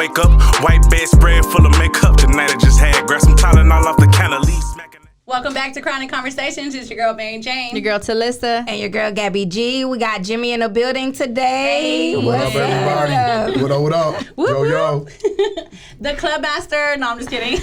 wake up. White bedspread full of makeup. Tonight I just had. Grab some Tylenol off the counter. Welcome back to Chronic Conversations. It's your girl, Mary Jane. Your girl, Talissa. And your girl, Gabby G. We got Jimmy in the building today. Hey. What up, everybody? What up? Yo. The club master. No, I'm just kidding.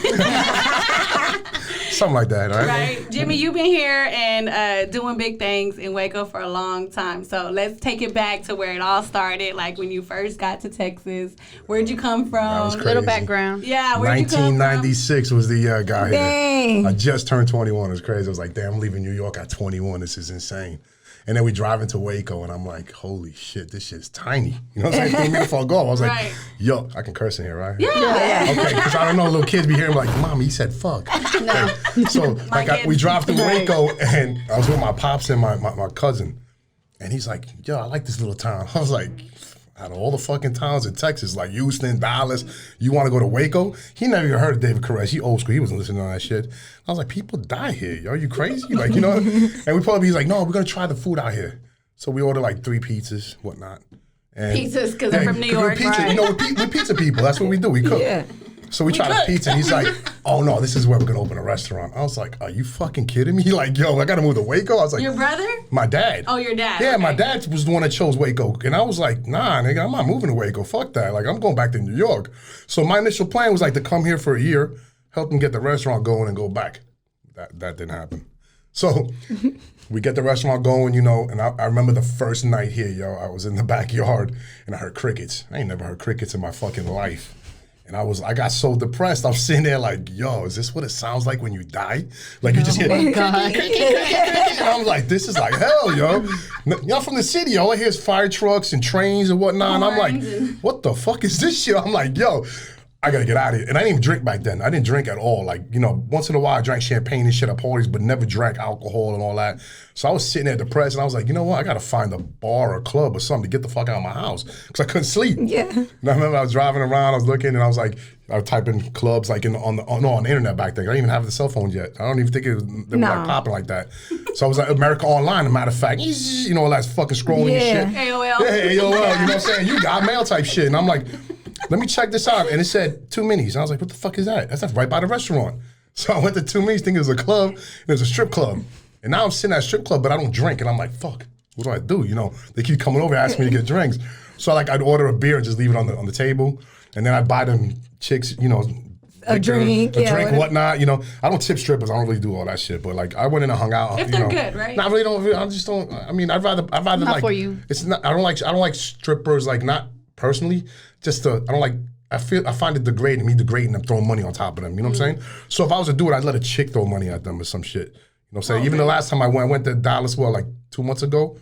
Something like that, right? Right. Jimmy, you've been here and doing big things in Waco for a long time. So let's take it back to where it all started, like when you first got to Texas. Where'd you come from? That was crazy. Little background. Yeah, where'd you come from? 1996 was the year I got here. Dang. I just turned 21. It was crazy. I was like, damn, I'm leaving New York at 21. This is insane. And then we drive into Waco, and I'm like, holy shit, this shit's tiny. You know what I'm saying? 3 minutes before I go, I was Right. like, yo, I can curse in here, right? Yeah. Okay, because I don't know, little kids be hearing like, Mommy, he said fuck. No. So we drive through Waco, and I was with my pops and my cousin, and he's like, yo, I like this little town. I was like, out of all the fucking towns in Texas, like Houston, Dallas, you want to go to Waco? He never even heard of David Koresh. He old school. He wasn't listening to all that shit. I was like, people die here. Yo, are you crazy? Like, you know? And we probably, he's like, no, we're going to try the food out here. So we ordered like 3 pizzas, whatnot. And Pizzas, because they're from New York, pizza, right? You know, we're pizza people. That's what we do. We cook. Yeah. So we tried a pizza, and he's like, oh, no, this is where we're going to open a restaurant. I was like, are you fucking kidding me? Like, yo, I got to move to Waco? I was like, Your brother? my dad. Oh, your dad. Yeah, Okay. my dad was the one that chose Waco. And I was like, nah, nigga, I'm not moving to Waco. Fuck that. Like, I'm going back to New York. So my initial plan was like to come here for a year, help him get the restaurant going and go back. That didn't happen. So we get the restaurant going, you know, and I remember the first night here, yo, I was in the backyard and I heard crickets. I ain't never heard crickets in my fucking life. And I got so depressed. I'm sitting there like, yo, is this what it sounds like when you die? Like you just hear, and I'm like, this is like hell, yo. Y'all from the city, all I hear is fire trucks and trains and whatnot. And I'm like, what the fuck is this shit? I'm like, yo, I gotta get out of here. And I didn't even drink back then. I didn't drink at all. Like, you know, once in a while I drank champagne and shit at parties, but never drank alcohol and all that. So I was sitting there depressed, and I was like, you know what? I gotta find a bar or a club or something to get the fuck out of my house, because I couldn't sleep. Yeah. And I remember I was driving around, I was looking, and I was like, I was typing clubs like on the internet back then. I didn't even have the cell phone yet. I don't even think they were like popping like that. So I was like, America Online, as a matter of fact, you know, all that fucking scrolling and shit. AOL. Yeah, AOL, you know what I'm saying? You got mail type shit. And I'm like, let me check this out. And it said 2 Minis. And I was like, what the fuck is that? That's right by the restaurant. So I went to 2 Minis thinking it was a club, and it was a strip club. And now I'm sitting at a strip club, but I don't drink. And I'm like, fuck, what do I do? You know, they keep coming over asking me to get drinks. So I'd order a beer and just leave it on the table. And then I'd buy them chicks, you know, A drink, whatnot. You know, I don't tip strippers. I don't really do all that shit. But like, I went in and hung out. If they're good, right? No, I really don't. I just don't. I mean, I'd rather Not like. for you. It's not. I don't like strippers. Like, not personally. Just I don't like. I find it degrading. Me degrading them, throwing money on top of them. You know what I'm saying? So if I was to do it, I'd let a chick throw money at them or some shit. You know what I'm saying? Even the last time I went to Dallas, like 2 months ago,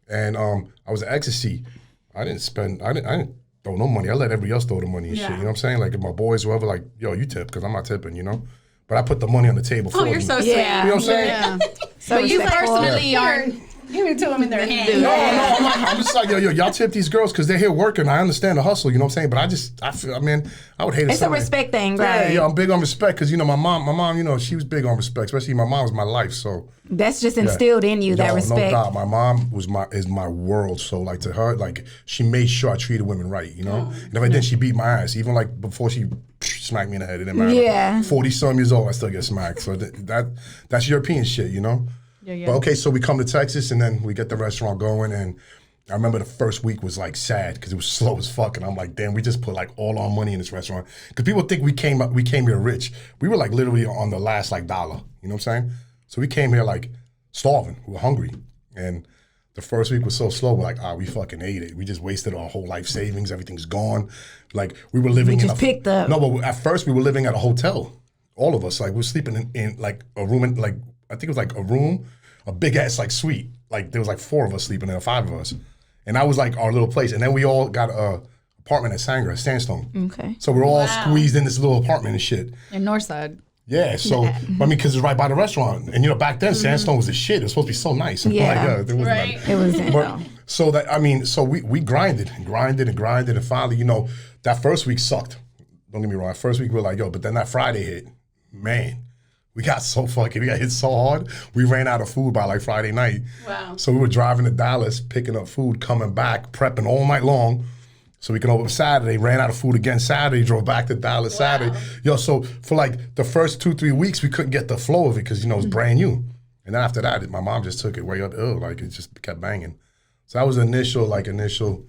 and I was at Ecstasy. I didn't throw no money. I let everybody else throw the money and shit. You know what I'm saying? Like if my boys, whoever, like, yo, you tip, because I'm not tipping, you know? But I put the money on the table for them. Oh, you're so sweet. You know what I'm saying? Yeah. So But you respectful. personally aren't. Give it to them in their hand. No, I'm just like, yo, y'all tip these girls because they're here working. I understand the hustle, you know what I'm saying? But I would hate it. It's a respect thing, right? Yeah, I'm big on respect because, you know, my mom, you know, she was big on respect, especially my mom was my life, so. That's just instilled in you, that No respect. doubt. My mom is my world, so like to her, like she made sure I treated women right, you know? And if I didn't, she beat my ass. Even like before she smacked me in the head, it didn't matter. Yeah. 40-some years old, I still get smacked. So that's European shit, you know? Yeah. But okay, so we come to Texas and then we get the restaurant going, and I remember the first week was like sad because it was slow as fuck, and I'm like, damn, we just put like all our money in this restaurant because people think we came here rich. We were like literally on the last like dollar, you know what I'm saying? So we came here like starving, we were hungry, and the first week was so slow. We're like, we fucking ate it. We just wasted our whole life savings. Everything's gone. Like we were living picked up. No, but at first we were living at a hotel. All of us, like we were sleeping in like a room, in like I think it was like a room, a big ass like suite. Like there was like 4 of us sleeping there, 5 of us, and that was like our little place. And then we all got a apartment at Sandstone. Okay. So we're all squeezed in this little apartment and shit. In Northside. Yeah, so I mean, because it's right by the restaurant, and you know, back then Sandstone was the shit. It was supposed to be so nice. And Yeah. it wasn't Right. that. It wasn't, But, no. so that I mean, so we grinded, and finally, you know, that first week sucked. Don't get me wrong. That first week we were like, yo, but then that Friday hit, man. We got hit so hard, we ran out of food by like Friday night. Wow. So we were driving to Dallas, picking up food, coming back, prepping all night long. So we can open Saturday, ran out of food again Saturday, drove back to Dallas Saturday. Yo, so for like the first 2-3 weeks, we couldn't get the flow of it because, it's brand new. And then after that, my mom just took it way up. Like it just kept banging. So that was the initial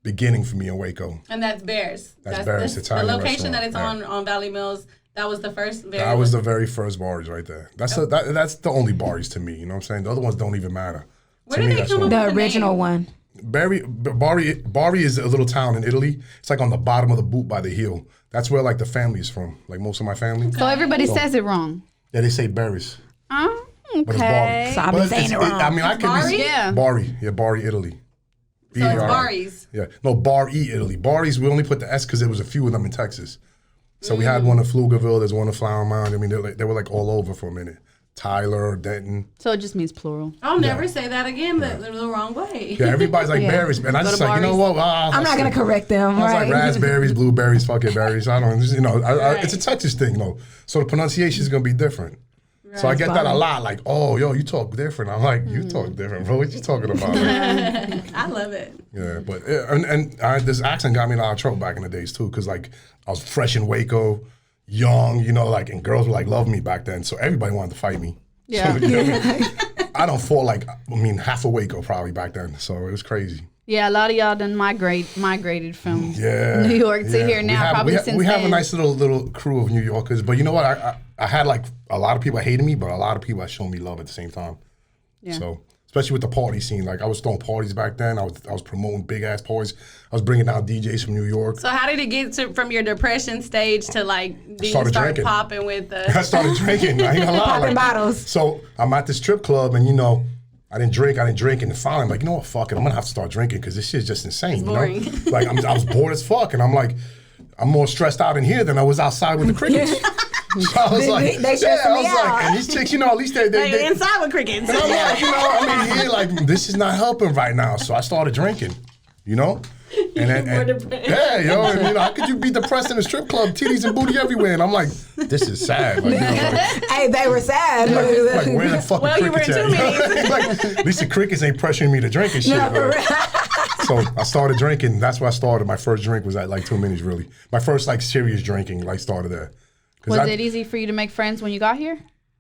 beginning for me in Waco. And that's Bears. That's Bears, the Italian location restaurant. that it's on Valley Mills. That was the first. That was the very first bars right there. That's the only bars to me. You know what I'm saying? The other ones don't even matter. Where did they come up with The the original name? one. Bari is a little town in Italy. It's like on the bottom of the boot by the hill. That's where like the family is from. Like most of my family. So everybody says it wrong. Yeah, they say berries. Oh, But it's Bari. okay. So I've been saying it wrong. I mean, I could Bari? be Yeah. Bari. Yeah, Bari, Italy. So it's B-A-R-I. Barry's. Yeah, no, Bar-E, Italy. Barry's, we only put the S because there was a few of them in Texas. So we had one in Pflugerville, there's one in Flower Mound. I mean, they were like all over for a minute. Tyler, Denton. So it just means plural. I'll never say that again the wrong way. Yeah, everybody's like berries. And I just to like, you know Barry's. what? I'm not going to correct them, I was right? like raspberries, blueberries, fucking berries. I don't, it's a Texas thing, though. So the pronunciation is going to be different. So I get that a lot, like, oh, yo, you talk different. I'm like, you talk different, bro. What you talking about? I love it. Yeah, but this accent got me in a lot of trouble back in the days too, because like I was fresh in Waco, young, like, and girls were like love me back then, so everybody wanted to fight me. Yeah. So, I don't fall like half of Waco probably back then, so it was crazy. Yeah, a lot of y'all done migrated from Yeah, New York to here now, probably since we have a then. nice little crew of New Yorkers, but you know what? I had like a lot of people hated me, but a lot of people that showed me love at the same time. Yeah. So especially with the party scene, like I was throwing parties back then. I was promoting big ass parties. I was bringing out DJs from New York. So how did it get from your depression stage to like do you Started start drinking. popping with the I started drinking. I ain't gonna lie. Popping bottles. So I'm at this strip club, and I didn't drink, and finally I'm like, you know what, fuck it, I'm gonna have to start drinking because this shit's just insane. boring. Like I was bored as fuck, and I'm like, I'm more stressed out in here than I was outside with the crickets. So I was like, They stressing me out. and these chicks, at least they inside with crickets? and I'm like, here, like, this is not helping right now. So I started drinking, And more depressed. yeah, and, how could you be depressed in a strip club, titties and booty everywhere? And I'm like, this is sad. Like, Hey, they were sad. like where the fucking Well, you were crickets in at? Like, at least the crickets ain't pressuring me to drink and shit. No, for Like, real. so I started drinking. That's where I started. My first drink was at like 2 minutes, really. My first like serious drinking started there. Was it easy for you to make friends when you got here?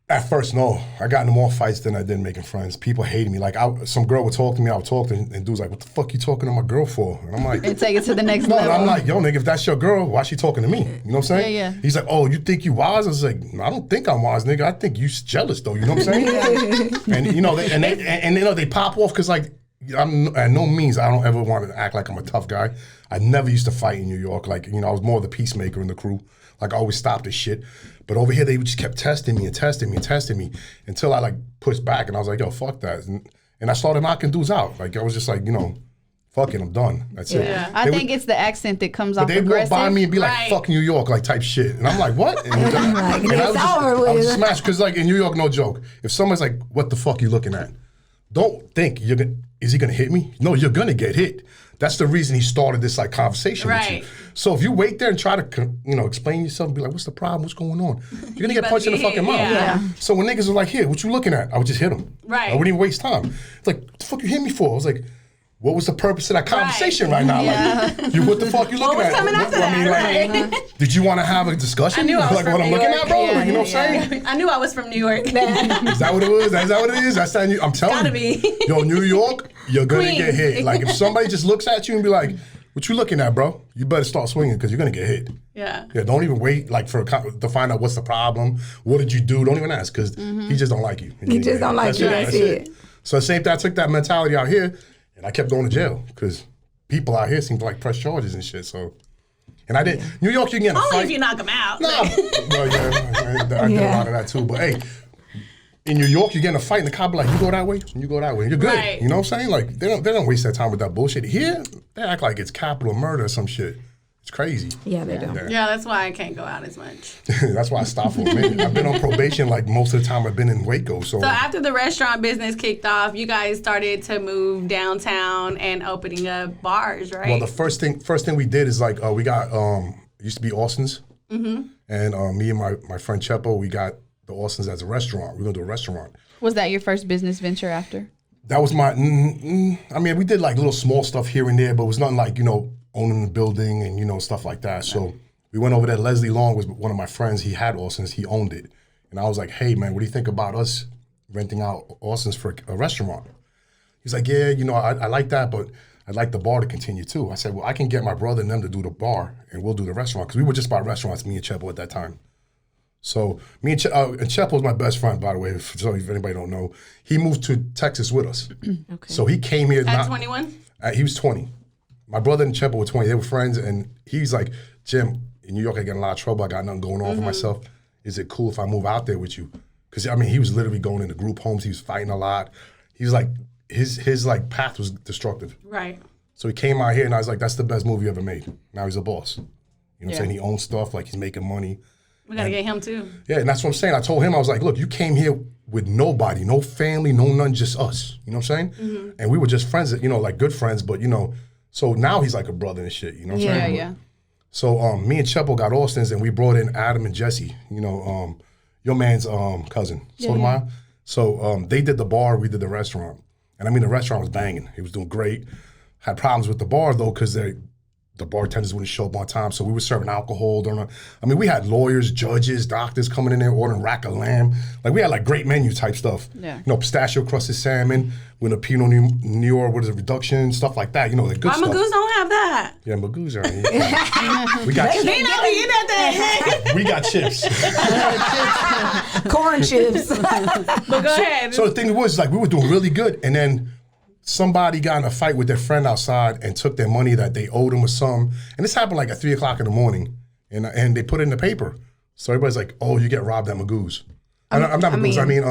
At first, no. I got into more fights than I did making friends. People hated me. Like, some girl would talk to me, I would talk to her, and dude's like, what the fuck you talking to my girl for? And I'm like... And take it to the next No, level. and I'm like, yo, nigga, if that's your girl, why she talking to me? You know what I'm saying? Yeah. He's like, oh, you think you wise? I was like, no, I don't think I'm wise, nigga. I think you jealous, though. You know what I'm saying? And they pop off because, like, I'm at no means I don't ever want to act like I'm a tough guy. I never used to fight in New York. Like, I was more the peacemaker in the crew. Like, I always stopped this shit. But over here, they just kept testing me until I, like, pushed back. And I was like, yo, fuck that. And I started knocking dudes out. Like, I was just like, fuck it, I'm done. That's it. Yeah. I think it's the accent that comes off They'd walk aggressive. by me and be like, Right. fuck New York, like type shit. And I'm like, what? And, It's over I was with. just smashed. Because, like, in New York, no joke. If someone's like, what the fuck you looking at? Don't think, is he going to hit me? No, you're going to get hit. That's the reason he started this, like, conversation with Right. you. So if you wait there and try to, explain yourself and be like, what's the problem? What's going on? You're going to get about punched to in the get fucking hit, mouth. yeah. So when niggas are like, here, what you looking at? I would just hit him. Right. I wouldn't even waste time. It's like, what the fuck you hit me for? I was like, what was the purpose of that conversation right now? Yeah. Like, what the fuck you looking was at? coming after that? Like, did you want to have a discussion? I knew I was like from what I'm New looking York. at, bro? Yeah, Like, you know what I'm saying? I knew I was from New York. Is that what it was? Is that what it is? I'm telling Gotta you. be. Yo, New York, you're gonna Queens. get hit. Like if somebody just looks at you and be like, "What you looking at, bro?" You better start swinging because you're gonna get hit. Yeah. Yeah, don't even wait like to find out what's the problem. What did you do? Don't even ask because he just don't like you. He just don't like you. That's it. So the same thing, I took that mentality out here, and I kept going to jail because people out here seem to like press charges and shit. So, and I didn't. New York, you can get in a Only fight. if you knock them out. Nah, well, yeah, I did a lot of that too. But hey, in New York, you get in a fight, and the cop be like, "You go that way, and you go that way, and you're good." Right. You know what I'm saying? Like they don't waste their time with that bullshit. Here, they act like it's capital murder or some shit. It's crazy. Yeah, they do. Yeah, that's why I can't go out as much. That's why I stopped for a minute. I've been on probation like most of the time I've been in Waco. So So after the restaurant business kicked off, you guys started to move downtown and opening up bars, right? well, the first thing we did is like we got it used to be Austin's, and me and my friend Chepo, we got the Austin's as a restaurant. We're gonna do a restaurant. Was that your first business venture after? That was my. I mean, we did like little small stuff here and there, but it was nothing like owning the building and, you know, stuff like that. So we went over there. Leslie Long was one of my friends. He had Austin's. He owned it. And I was like, hey, man, what do you think about us renting out Austin's for a restaurant? He's like, yeah, you know, I like that, but I'd like the bar to continue too. I said, well, I can get my brother and them to do the bar and we'll do the restaurant. Because we were just about restaurants, me and Chepo at that time. So me and Chepo was my best friend, by the way, so if anybody don't know. He moved to Texas with us. Okay. So he came here. At 21? He was 20. My brother and Chepo were 20. They were friends, and he's like, Jim, in New York, I get in a lot of trouble. I got nothing going on for myself. Is it cool if I move out there with you? Because, I mean, he was literally going into group homes. He was fighting a lot. He was like, his like path was destructive. Right. So he came out here, and I was like, that's the best movie you ever made. Now he's a boss. You know what I'm saying? He owns stuff, like he's making money. We got to get him too. Yeah, and that's what I'm saying. I told him, I was like, look, you came here with nobody, no family, no none, just us. You know what I'm saying? And we were just friends, you know, like good friends, but, you know, so now he's like a brother and shit, you know what I'm saying? Yeah. So me and Chepo got Austin's, and we brought in Adam and Jesse, you know, your man's cousin, Sotomayor. So they did the bar, we did the restaurant. And I mean, the restaurant was banging. It was doing great. Had problems with the bar, though, because the bartenders wouldn't show up on time, so we were serving alcohol. I mean, we had lawyers, judges, doctors coming in there ordering rack of lamb. Like, we had, like, great menu type stuff. Yeah. You know, pistachio-crusted salmon with a Pinot Noir, what is it, reduction, stuff like that. You know, like good Why stuff. Magoos don't have that? Yeah, Magoos are we got They not be in that thing. we got chips. Corn chips. But go ahead. So the thing was, like, we were doing really good, and then somebody got in a fight with their friend outside and took their money that they owed them or something. And this happened like at 3 o'clock in the morning. And they put it in the paper. So everybody's like, oh, you get robbed at Magoos. I'm not Magoos, I mean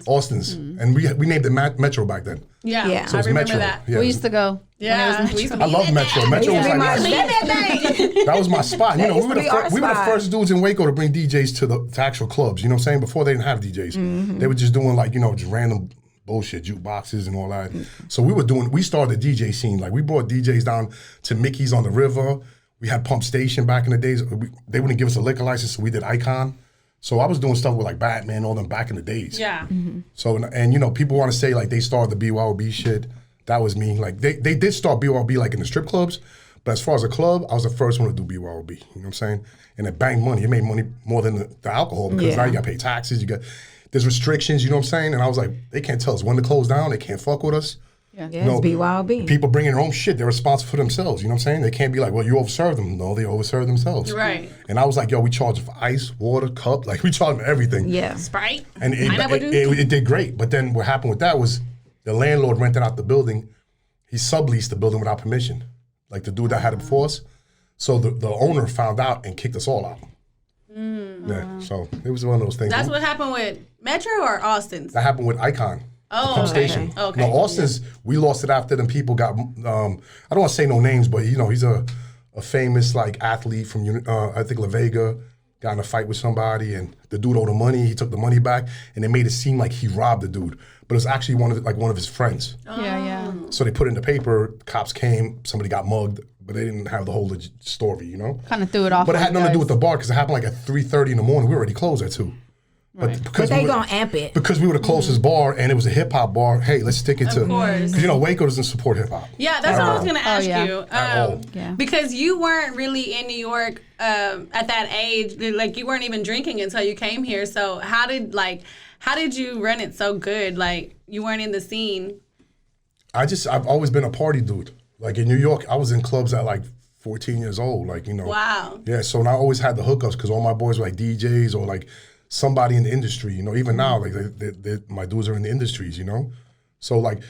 Austin's. And we named it Metro back then. Yeah. So I it's remember Metro. that. Yeah. We used to go. Yeah. We used to I be love in Metro. that. Metro was Be my like that was my spot. You know, used to be our we were the spot. first dudes in Waco to bring DJs to actual clubs. You know what I'm saying? Before they didn't have DJs, they were just doing like, you know, just random bullshit, jukeboxes and all that. So we started the DJ scene. Like, we brought DJs down to Mickey's on the river. We had Pump Station back in the days. They wouldn't give us a liquor license, so we did Icon. So I was doing stuff with like Batman, all them back in the days. Yeah. So, and you know, people want to say like they started the BYOB shit. That was me. Like, they did start BYOB like in the strip clubs, but as far as a club, I was the first one to do BYOB. You know what I'm saying? And it banged money. It made money more than the alcohol, because now you got to pay taxes. There's restrictions, you know what I'm saying? And I was like, they can't tell us when to close down. They can't fuck with us. Yeah, it's BYOB. People bringing their own shit. They're responsible for themselves. You know what I'm saying? They can't be like, well, you overserved them. No, they overserved themselves. Right. And I was like, yo, we charge for ice, water, cup. Like, we charge for everything. Yeah. Sprite. And Pineapple juice. it did great. But then what happened with that was the landlord rented out the building. He subleased the building without permission. Like the dude that had it before us. So the owner found out and kicked us all out. Yeah, so it was one of those things. That's what happened with Metro or Austin's? That happened with Icon. Oh, Pump okay. Station. Okay. No, Austin's, we lost it after them people got, I don't want to say no names, but, you know, he's a famous, like, athlete from, I think, La Vega, got in a fight with somebody, and the dude owed him money. He took the money back, and they made it seem like he robbed the dude. But it was actually one of his friends. Yeah. So they put it in the paper, cops came, somebody got mugged, but they didn't have the whole story, you know? Kind of threw it off. But it on had you nothing to do guys. with the bar, because it happened like at 3:30 in the morning. We already closed at 2. Right. But But they gonna amp it. because we were the closest bar and it was a hip hop bar, hey, let's stick it to, course. because you know Waco doesn't support hip hop. Yeah, that's what I was going to ask yeah. you. At all. Yeah. Because you weren't really in New York at that age. Like, you weren't even drinking until you came here. So how did you run it so good? Like, you weren't in the scene. I've always been a party dude. Like in New York, I was in clubs at like 14 years old. Like, you know. Wow. Yeah, so and I always had the hookups because all my boys were like DJs or like somebody in the industry. You know, even now, like my dudes are in the industries. You know, so like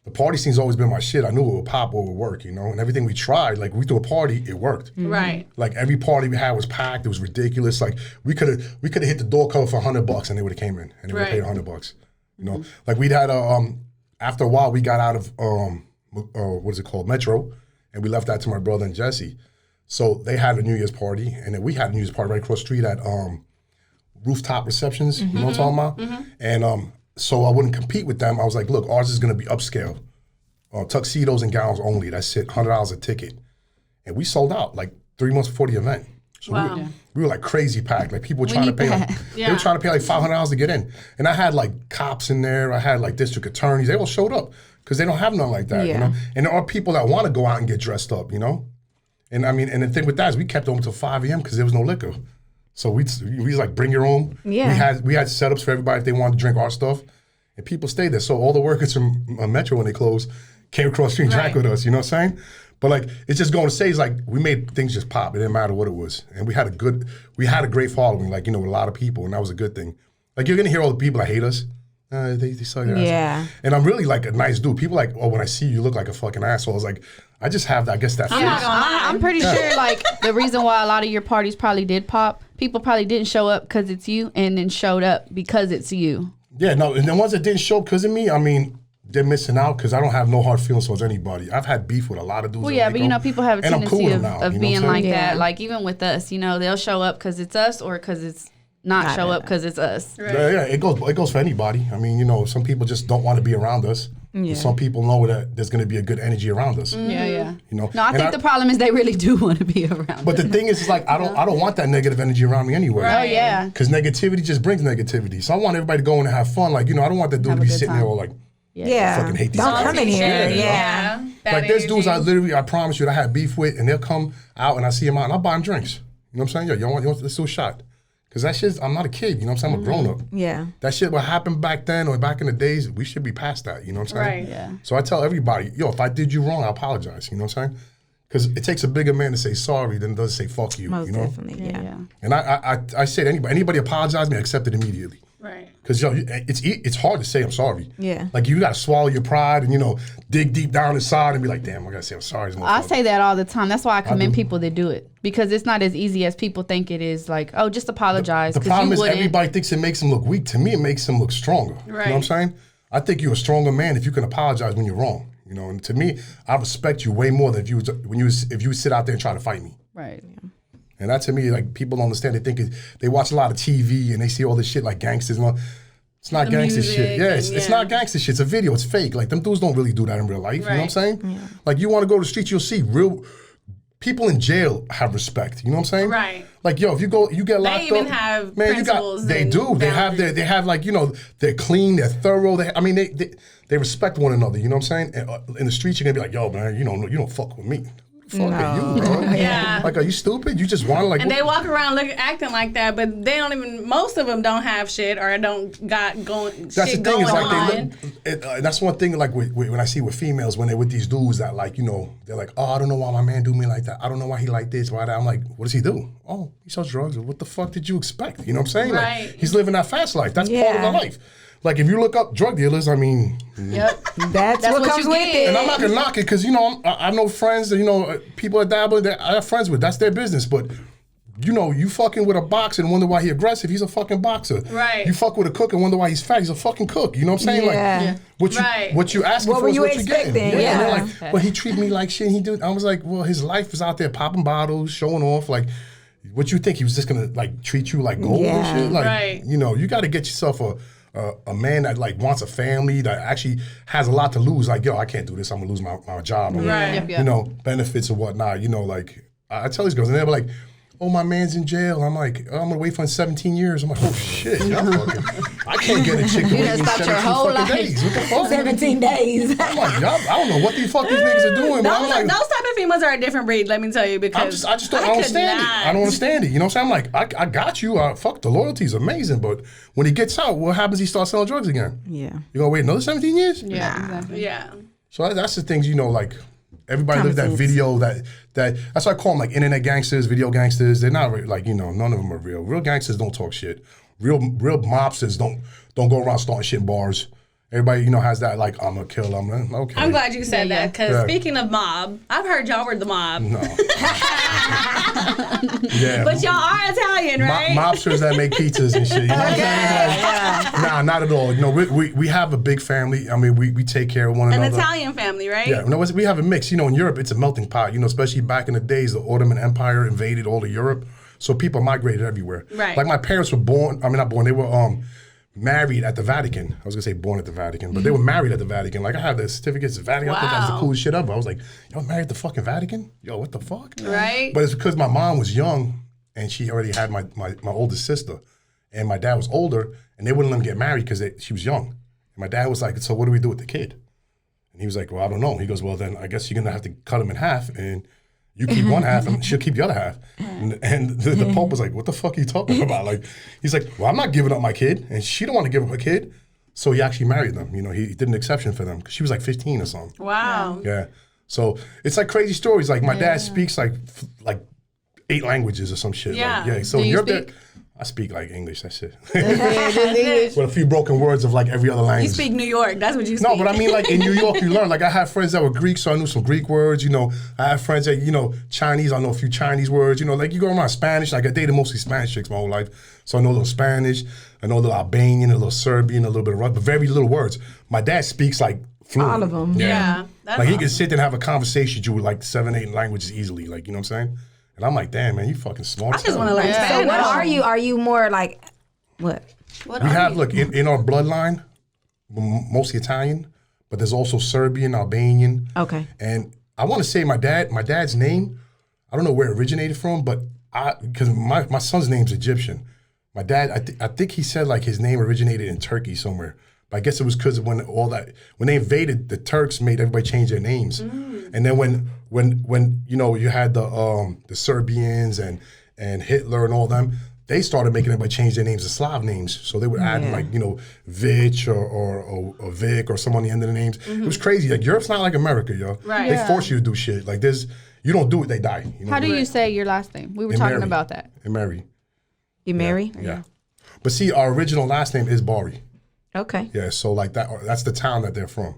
the party scene's always been my shit. I knew it would pop or it would work. You know, and everything we tried, like we threw a party, it worked. Right. Like every party we had was packed. It was ridiculous. Like we could have hit the door cover for $100 and they would have came in and they would have paid $100. You know, like we'd had after a while we got out of what is it called, Metro, and we left that to my brother and Jesse. So they had a New Year's party, and then we had a New Year's party right across the street at Rooftop Receptions. You know what I'm talking about? And so I wouldn't compete with them. I was like, look, ours is going to be upscale, tuxedos and gowns only. That's it, $100 a ticket, and we sold out like 3 months before the event. So Wow. we were like crazy packed. Like people were trying to need pay. that. Like, They were trying to pay like $500 to get in, and I had like cops in there. I had like district attorneys. They all showed up because they don't have nothing like that. You Yeah. know, and there are people that want to go out and get dressed up. You know, And I mean, and the thing with that is we kept open until 5 a.m. because there was no liquor. So we like bring your own. Yeah. We had setups for everybody if they wanted to drink our stuff, and people stayed there. So all the workers from Metro when they closed came across the street and drank with us. You know what I'm saying? But like it's just going to say is like we made things just pop. It didn't matter what it was, and we had a great following. Like with a lot of people, and that was a good thing. Like you're gonna hear all the people that hate us. They suck your ass. And I'm really like a nice dude. People like, oh, when I see you, you look like a fucking asshole. It's like I just have that. I guess that. I'm pretty sure like the reason why a lot of your parties probably did pop, people probably didn't show up because it's you, and then showed up because it's you. Yeah, no, and the ones that didn't show up because of me, I mean, they're missing out because I don't have no hard feelings towards anybody. I've had beef with a lot of dudes. Well, yeah, but people have a tendency of being like that. Like even with us, they'll show up because it's us or because it's not show up because it's us. Right. Yeah, it goes for anybody. I mean, some people just don't want to be around us. Yeah. Some people know that there's going to be a good energy around us. Mm-hmm. Yeah. No, I think the problem is they really do want to be around. But the thing is, like I don't want that negative energy around me anyway. Right. Oh yeah. Because negativity just brings negativity. So I want everybody to go in and have fun. Like I don't want that dude to be sitting there all like. Yeah. I fucking hate these Don't guys. come in here. Yeah. Like there's dudes I promise you that I had beef with, and they'll come out and I see them out and I'll buy them drinks. You know what I'm saying? Yo, you want let's do a shot. Because that shit, I'm not a kid, you know what I'm saying? I'm a grown up. Yeah. That shit, what happened back then or back in the days, we should be past that, you know what I'm saying? Right. Yeah. So I tell everybody, yo, if I did you wrong, I apologize, you know what I'm saying? Because it takes a bigger man to say sorry than it does to say fuck you, Most you know? definitely, yeah. And I say to anybody apologize me, I accept it immediately. Right. Because it's hard to say I'm sorry. Yeah. Like you got to swallow your pride and dig deep down inside and be like, damn, I got to say I'm sorry. I say that all the time. That's why I commend people that do it, because it's not as easy as people think it is. Like, oh, just apologize. The problem is everybody thinks it makes them look weak. To me, it makes them look stronger. Right. You know what I'm saying? I think you're a stronger man if you can apologize when you're wrong. And to me, I respect you way more than if you sit out there and try to fight me. Right. Yeah. And that to me, like people don't understand. They think they watch a lot of TV and they see all this shit like gangsters and all. It's not gangster shit. Yeah, it's not gangster shit. It's a video. It's fake. Like them dudes don't really do that in real life. Right. You know what I'm saying? Yeah. Like you want to go to the streets, you'll see real people in jail have respect. You know what I'm saying? Right. Like you get locked up. They even have principles. They do. They have like they're clean. They're thorough. They respect one another. You know what I'm saying? And, in the streets, you're gonna be like, yo, man, you don't fuck with me. Fuck are you, bro? Yeah. Like, are you stupid? You just want to like. And they walk around acting like that, but they don't even. Most of them don't have shit or don't got going. That's the thing. Going is like on. that's one thing. Like when I see with females when they're with these dudes that like they're like, oh, I don't know why my man do me like that. I don't know why he like this. Why that? I'm like, what does he do? Oh, he sells drugs. What the fuck did you expect? You know what I'm saying? Right. Like, he's living that fast life. That's part of the life. Like if you look up drug dealers, I mean, yep, that's what comes with it. And I'm not gonna knock it because I know friends that people that dabble. That I have friends with. That's their business. But you fucking with a boxer and wonder why he aggressive. He's a fucking boxer. Right. You fuck with a cook and wonder why he's fat. He's a fucking cook. You know what I'm saying? Yeah. Like what you asking what for is what you you're getting. Yeah. And they're like, well, he treat me like shit. He do. I was like, well, his life was out there popping bottles, showing off. Like, what you think he was just gonna like treat you like gold and shit? Like, right. You got to get yourself a man that like wants a family that actually has a lot to lose. Like, yo, I can't do this. I'm gonna lose my job. Right. Benefits or whatnot. Like I tell these girls, and they're like, oh, my man's in jail. I'm like, oh, I'm gonna wait for 17 years. I'm like, oh shit, I can't get a chick to wait me 17 fucking days. What the fuck? 17 days. I'm like, I don't know what the fuck these niggas are doing. But I'm like, those type of females are a different breed. Let me tell you, because I just don't understand it. I don't understand it. You know what I'm saying? I'm like, I got you. Fuck, the loyalty is amazing, but when he gets out, what happens? He starts selling drugs again. Yeah. You gonna wait another 17 years? Yeah, exactly. Yeah. So that's the things like. Everybody lives that video that's why I call them like internet gangsters, video gangsters. They're not like none of them are real. Real gangsters don't talk shit. Real mobsters don't go around starting shit in bars. Everybody has that like I'm gonna kill. Okay. I'm glad you said that because speaking of mob, I've heard y'all were the mob. No. Yeah. But y'all are Italian, right? Mobsters that make pizzas and shit. You know what I'm saying? Yeah. Nah, not at all. We have a big family. I mean, we take care of one another. An Italian family, right? Yeah. We have a mix. In Europe, it's a melting pot. Especially back in the days, the Ottoman Empire invaded all of Europe, so people migrated everywhere. Right. Like my parents were born. I mean, not born. They were married at the Vatican. I was gonna say born at the Vatican, but they were married at the Vatican. Like I have the certificates of the Vatican. I thought that was the coolest shit ever. I was like, y'all married at the fucking Vatican? Yo, what the fuck? Right. But it's because my mom was young and she already had my oldest sister, and my dad was older, and they wouldn't let him get married because she was young. And my dad was like, so what do we do with the kid? And he was like, well, I don't know. He goes, well, then I guess you're gonna have to cut him in half, and You keep one half, and she'll keep the other half. And the Pope was like, what the fuck are you talking about? Like, he's like, well, I'm not giving up my kid, and she don't want to give up her kid. So he actually married them. You know, he did an exception for them because she was like 15 or something. Wow. Yeah. So it's like crazy stories. Like my dad speaks like 8 languages or some shit. Yeah. Like, yeah. So Do you you're there. speak? I speak like English, that's it. English. With a few broken words of like every other language. You speak New York. That's what you speak. No, but I mean, like in New York, you learn. Like I have friends that were Greek, so I knew some Greek words. You know, I have friends that Chinese. I know a few Chinese words. You know, like you go around Spanish. Like I dated mostly Spanish chicks my whole life, so I know a little Spanish. I know a little Albanian, a little Serbian, a little bit of Russian, but very little words. My dad speaks like fluent. All of them. Yeah. That's Like he awesome. can sit there and have a conversation with you with like 7, 8 languages easily. Like you know what I'm saying? And I'm like, damn man, you fucking smart. I just want to learn So Spanish. what are you? Are you more like what? What We are have you? look in our bloodline, we're mostly Italian, but there's also Serbian, Albanian. Okay. And I want to say my dad's name, I don't know where it originated from, but because my son's name's Egyptian. My dad, I think he said like his name originated in Turkey somewhere. But I guess it was because when they invaded, the Turks made everybody change their names. And then when you had the Serbians and Hitler and all them, they started making everybody change their names to Slav names. So they would add like, Vich or Vic or some on the end of the names. It was crazy. Like Europe's not like America, yo. Right. They force you to do shit. Like you don't do it, they die. You know? How do you say your last name? We were talking Mary. about that. And Mary. You marry? Yeah. But see, our original last name is Bari. Okay. Yeah, so like that's the town that they're from.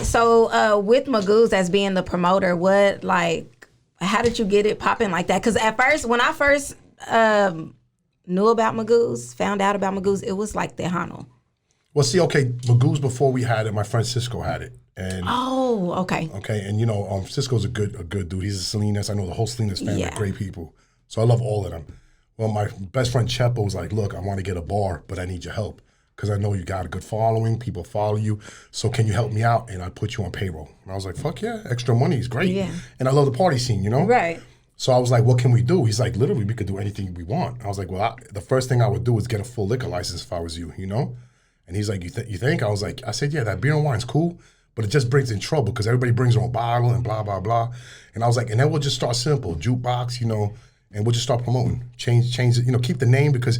So with Magoos as being the promoter, how did you get it popping like that? Because at first, when I first knew about Magoos, found out about Magoos, it was like Tejano. Well, see, okay, Magoo's before we had it, my friend Cisco had it. And Oh, okay. okay, and Cisco's a good dude. He's a Salinas. I know the whole Salinas family are Yeah. great people. So I love all of them. Well, my best friend Chepo was like, look, I want to get a bar, but I need your help. Because I know you got a good following, people follow you. So can you help me out? And I put you on payroll. And I was like, fuck yeah, extra money is great. Yeah. And I love the party scene, Right. So I was like, what can we do? He's like, literally, we could do anything we want. I was like, well, the first thing I would do is get a full liquor license if I was you, And he's like, you think? I said, yeah, that beer and wine's cool, but it just brings in trouble because everybody brings their own bottle and blah, blah, blah. And I was like, and then we'll just start simple, jukebox, and we'll just start promoting. Change it, keep the name because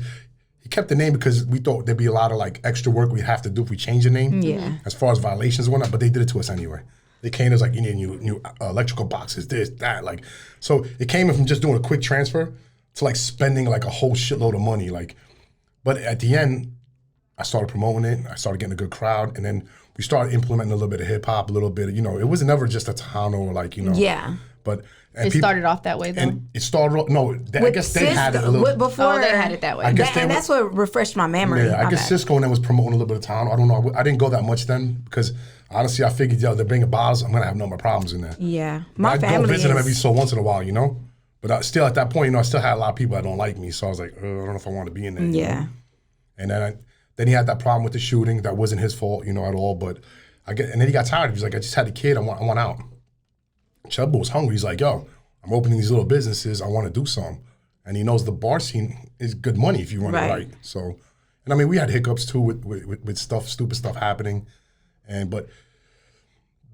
he kept the name because we thought there'd be a lot of like extra work we'd have to do if we change the name. Yeah. As far as violations and whatnot, but they did it to us anyway. They came to us like, you need new electrical boxes, this, that, like. So it came from just doing a quick transfer to like spending like a whole shitload of money, like. But at the end, I started promoting it. I started getting a good crowd, and then we started implementing a little bit of hip hop, a little bit. It was never just a Tejano or like Yeah. But It started off that way though. and it started off. No, I guess they had it a little. Before Oh, they had it that way. I guess they and were- that's what refreshed my memory. Yeah, I My guess bad. Cisco and them was promoting a little bit of town. I don't know. I didn't go that much then because honestly, I figured, they're bringing bottles. I'm gonna have no more problems in there. Yeah. My I'd family go visit them is- every so once in a while, But still, at that point, I still had a lot of people that don't like me. So I was like, I don't know if I want to be in there. Yeah. And then he had that problem with the shooting. That wasn't his fault, at all. But and then he got tired. He was like, I just had a kid. I want out. Chubba was hungry. He's like, yo, I'm opening these little businesses. I want to do something. And he knows the bar scene is good money if you run it right. So, and I mean, we had hiccups too with stuff, stupid stuff happening. But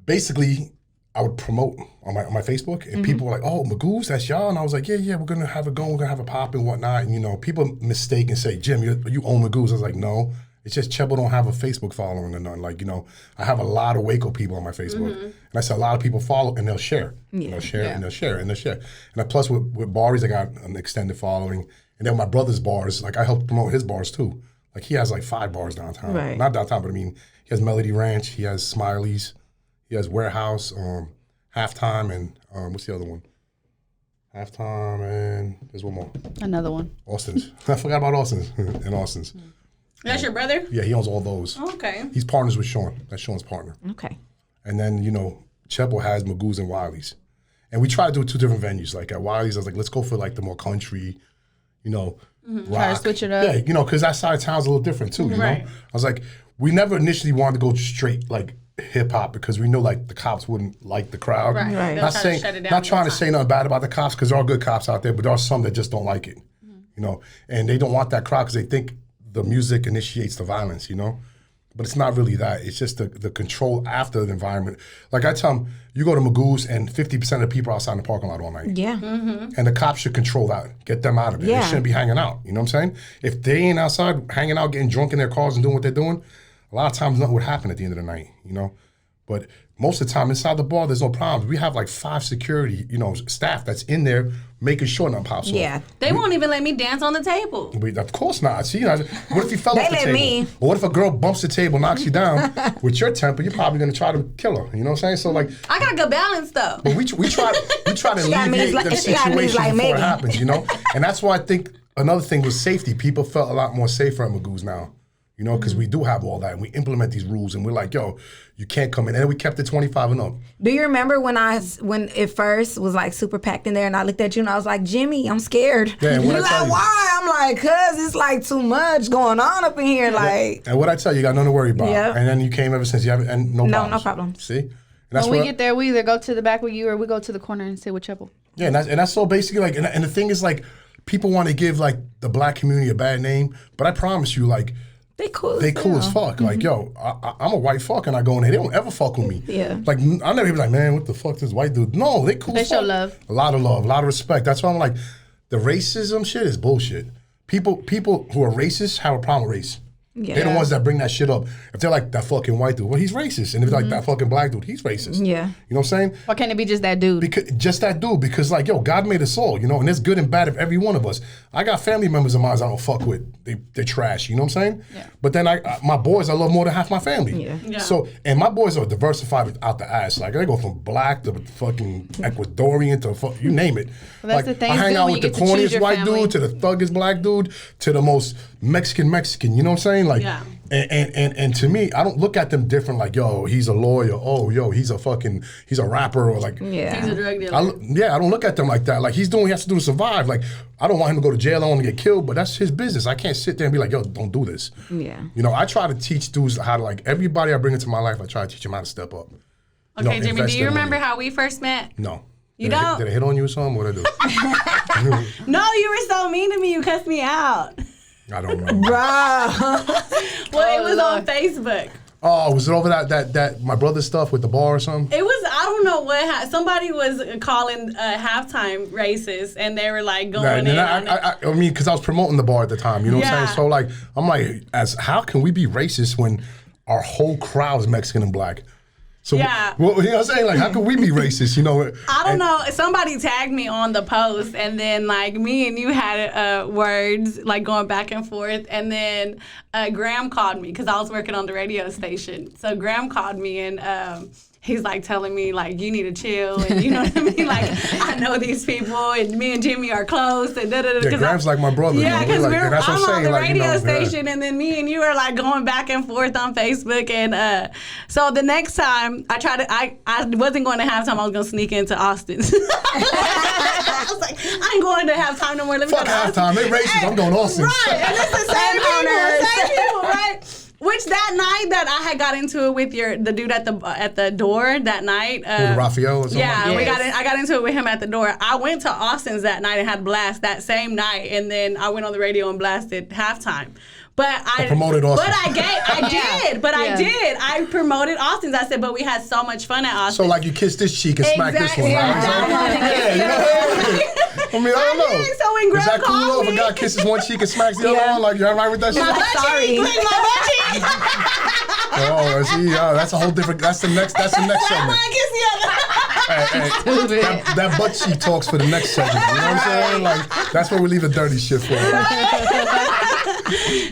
basically, I would promote on my Facebook, and people were like, "Oh, Magoos, that's y'all," and I was like, "Yeah, we're gonna have it going, we're gonna have a pop and whatnot." And people mistake and say, "Jim, you own Magoos." I was like, "No, it's just Chebo don't have a Facebook following or nothing." Like, I have a lot of Waco people on my Facebook, and I said a lot of people follow and they'll share, they'll share and they'll share and they'll share. And plus with bars, I got an extended following, and then my brother's bars, like I helped promote his bars too. Like he has like 5 bars downtown, Right. not downtown, but I mean, he has Melody Ranch, he has Smiley's. He has Warehouse, Halftime, and what's the other one? Halftime, and there's one more. Another one. Austin's. I forgot about Austin's. And Austin's. That's your brother? Yeah, he owns all those. Okay. He's partners with Sean. That's Sean's partner. Okay. And then, Chepo has Magoo's and Wiley's. And we try to do 2 different venues. Like at Wiley's, I was like, let's go for like the more country, rock. Try to switch it up. Yeah, because that side of town's a little different too, you know? I was like, we never initially wanted to go straight like hip hop because we know like the cops wouldn't like the crowd. Right. Not saying, not trying to say nothing bad about the cops because there are good cops out there, but there are some that just don't like it, and they don't want that crowd because they think the music initiates the violence, But it's not really that. It's just the control after the environment. Like I tell them, you go to Magoo's and 50% of the people are outside in the parking lot all night. Yeah. And the cops should control that. Get them out of it. Yeah. They shouldn't be hanging out. You know what I'm saying? If they ain't outside hanging out, getting drunk in their cars and doing what they're doing, a lot of times nothing would happen at the end of the night, But most of the time inside the bar, there's no problems. We have like 5 security, staff that's in there making sure nothing pops off. Yeah. They won't even let me dance on the table. Of course not. See, what if you fell off the let table? me. Or what if a girl bumps the table, knocks you down with your temper? You're probably gonna try to kill her. You know what I'm saying? So like, I got good balance though. but we try to got knees alleviate like- the she got knees situation like before it Megan. happens. And that's why I think another thing was safety. People felt a lot more safer at Magoo's now. Because we do have all that, and we implement these rules, and we're like, yo, you can't come in. And then we kept it 25 and up. Do you remember when it first was like super packed in there and I looked at you and I was like, Jimmy, I'm scared. Yeah, and You're what I tell like, you- why? I'm like, cuz it's like too much going on up in here. Like, And what I tell you, you got nothing to worry about. Yeah. And then you came ever since. You have and no problems. no problems. See? And that's When we what- get there, we either go to the back with you or we go to the corner and sit with Chepo. Yeah, and that's so basically like, and the thing is like, people want to give like the black community a bad name, but I promise you, like, they cool. they cool as fuck. Like, yo, I'm a white fuck and I go in there. They don't ever fuck with me. Yeah. Like, I never be like, man, what the fuck this white dude? No, they cool They as show fuck. love. A lot of love, a lot of respect. That's why I'm like, the racism shit is bullshit. People who are racist have a problem with race. Yeah. They're the ones that bring that shit up. If they're like, that fucking white dude, well, he's racist. And if they're like, that fucking black dude, he's racist. Yeah. You know what I'm saying? Why can't it be just that dude? Because just that dude, because like, yo, God made us all, and there's good and bad of every one of us. I got family members of mine I don't fuck with. They're trash, you know what I'm saying? Yeah. But then my boys, I love more than half my family. Yeah. So, and my boys are diversified out the ass. Like, they go from black to fucking Ecuadorian to you name it. Well, that's like, the thing, I hang too, out when with you the get to choose corniest your white family. dude to the thuggest black dude to the most Mexican, you know what I'm saying? Like, Yeah. And to me, I don't look at them different like, yo, he's a lawyer. Oh, yo, he's a rapper or like. Yeah. He's a drug dealer. I don't look at them like that. Like, he has to do to survive. Like, I don't want him to go to jail. I don't want him to get killed, but that's his business. I can't sit there and be like, yo, don't do this. Yeah. I try to teach dudes how to, like, everybody I bring into my life, I try to teach them how to step up. Okay, Jimmy, invest do you their remember money. how we first met? No. You Did I don't? did I hit on you or something? What'd I do? No, you were so mean to me. You cussed me out. I don't remember. Bruh. Well, it was Lord. on Facebook. Oh, was it over that my brother's stuff with the bar or something? It was, I don't know what, somebody was calling halftime racist, and they were like going in on it. I mean, because I was promoting the bar at the time, you know what I'm Yeah. saying? So, like, I'm like, how can we be racist when our whole crowd is Mexican and black? So, Yeah. well, you know what I'm saying? Like, how can we be racist, I don't know. Somebody tagged me on the post, and then like me and you had words like going back and forth, and then Graham called me because I was working on the radio station. So Graham called me and he's like telling me like, you need to chill, and you know what I mean? Like, I know these people, and me and Jimmy are close, and da da da. Yeah, Graham's like my brother. Yeah, because like, and that's what I'm I'm on saying, the like, radio station, and then me and you are like going back and forth on Facebook, and so the next time I wasn't going to halftime. I was going to sneak into Austin's. I was like, I ain't going to halftime no more. Let me Fuck go to Austin. halftime. They racist. I'm going Austin. Right, and it's the same people, right? Which that night that I had got into it with the dude at the door that night. With Raphael or something? Yeah, Yes. I got into it with him at the door. I went to Austin's that night and had a blast that same night, and then I went on the radio and blasted halftime. But I promoted Austin. But I did. I promoted Austin's. I said, but we had so much fun at Austin. So, like, you kiss this cheek and smack this one. Exactly. Right? Yeah. You know? I mean, I don't know. did. So when Is that Graham cool called if a me- guy kisses one cheek and smacks the other one? Like, you all right with that shit? my butt Sorry. cheek, look, my butt cheek. Oh, see, that's a whole different. That's the next segment. I kiss the other. Hey, that butt cheek talks for the next segment. You know what I'm saying? Like, that's where we leave the dirty shit for.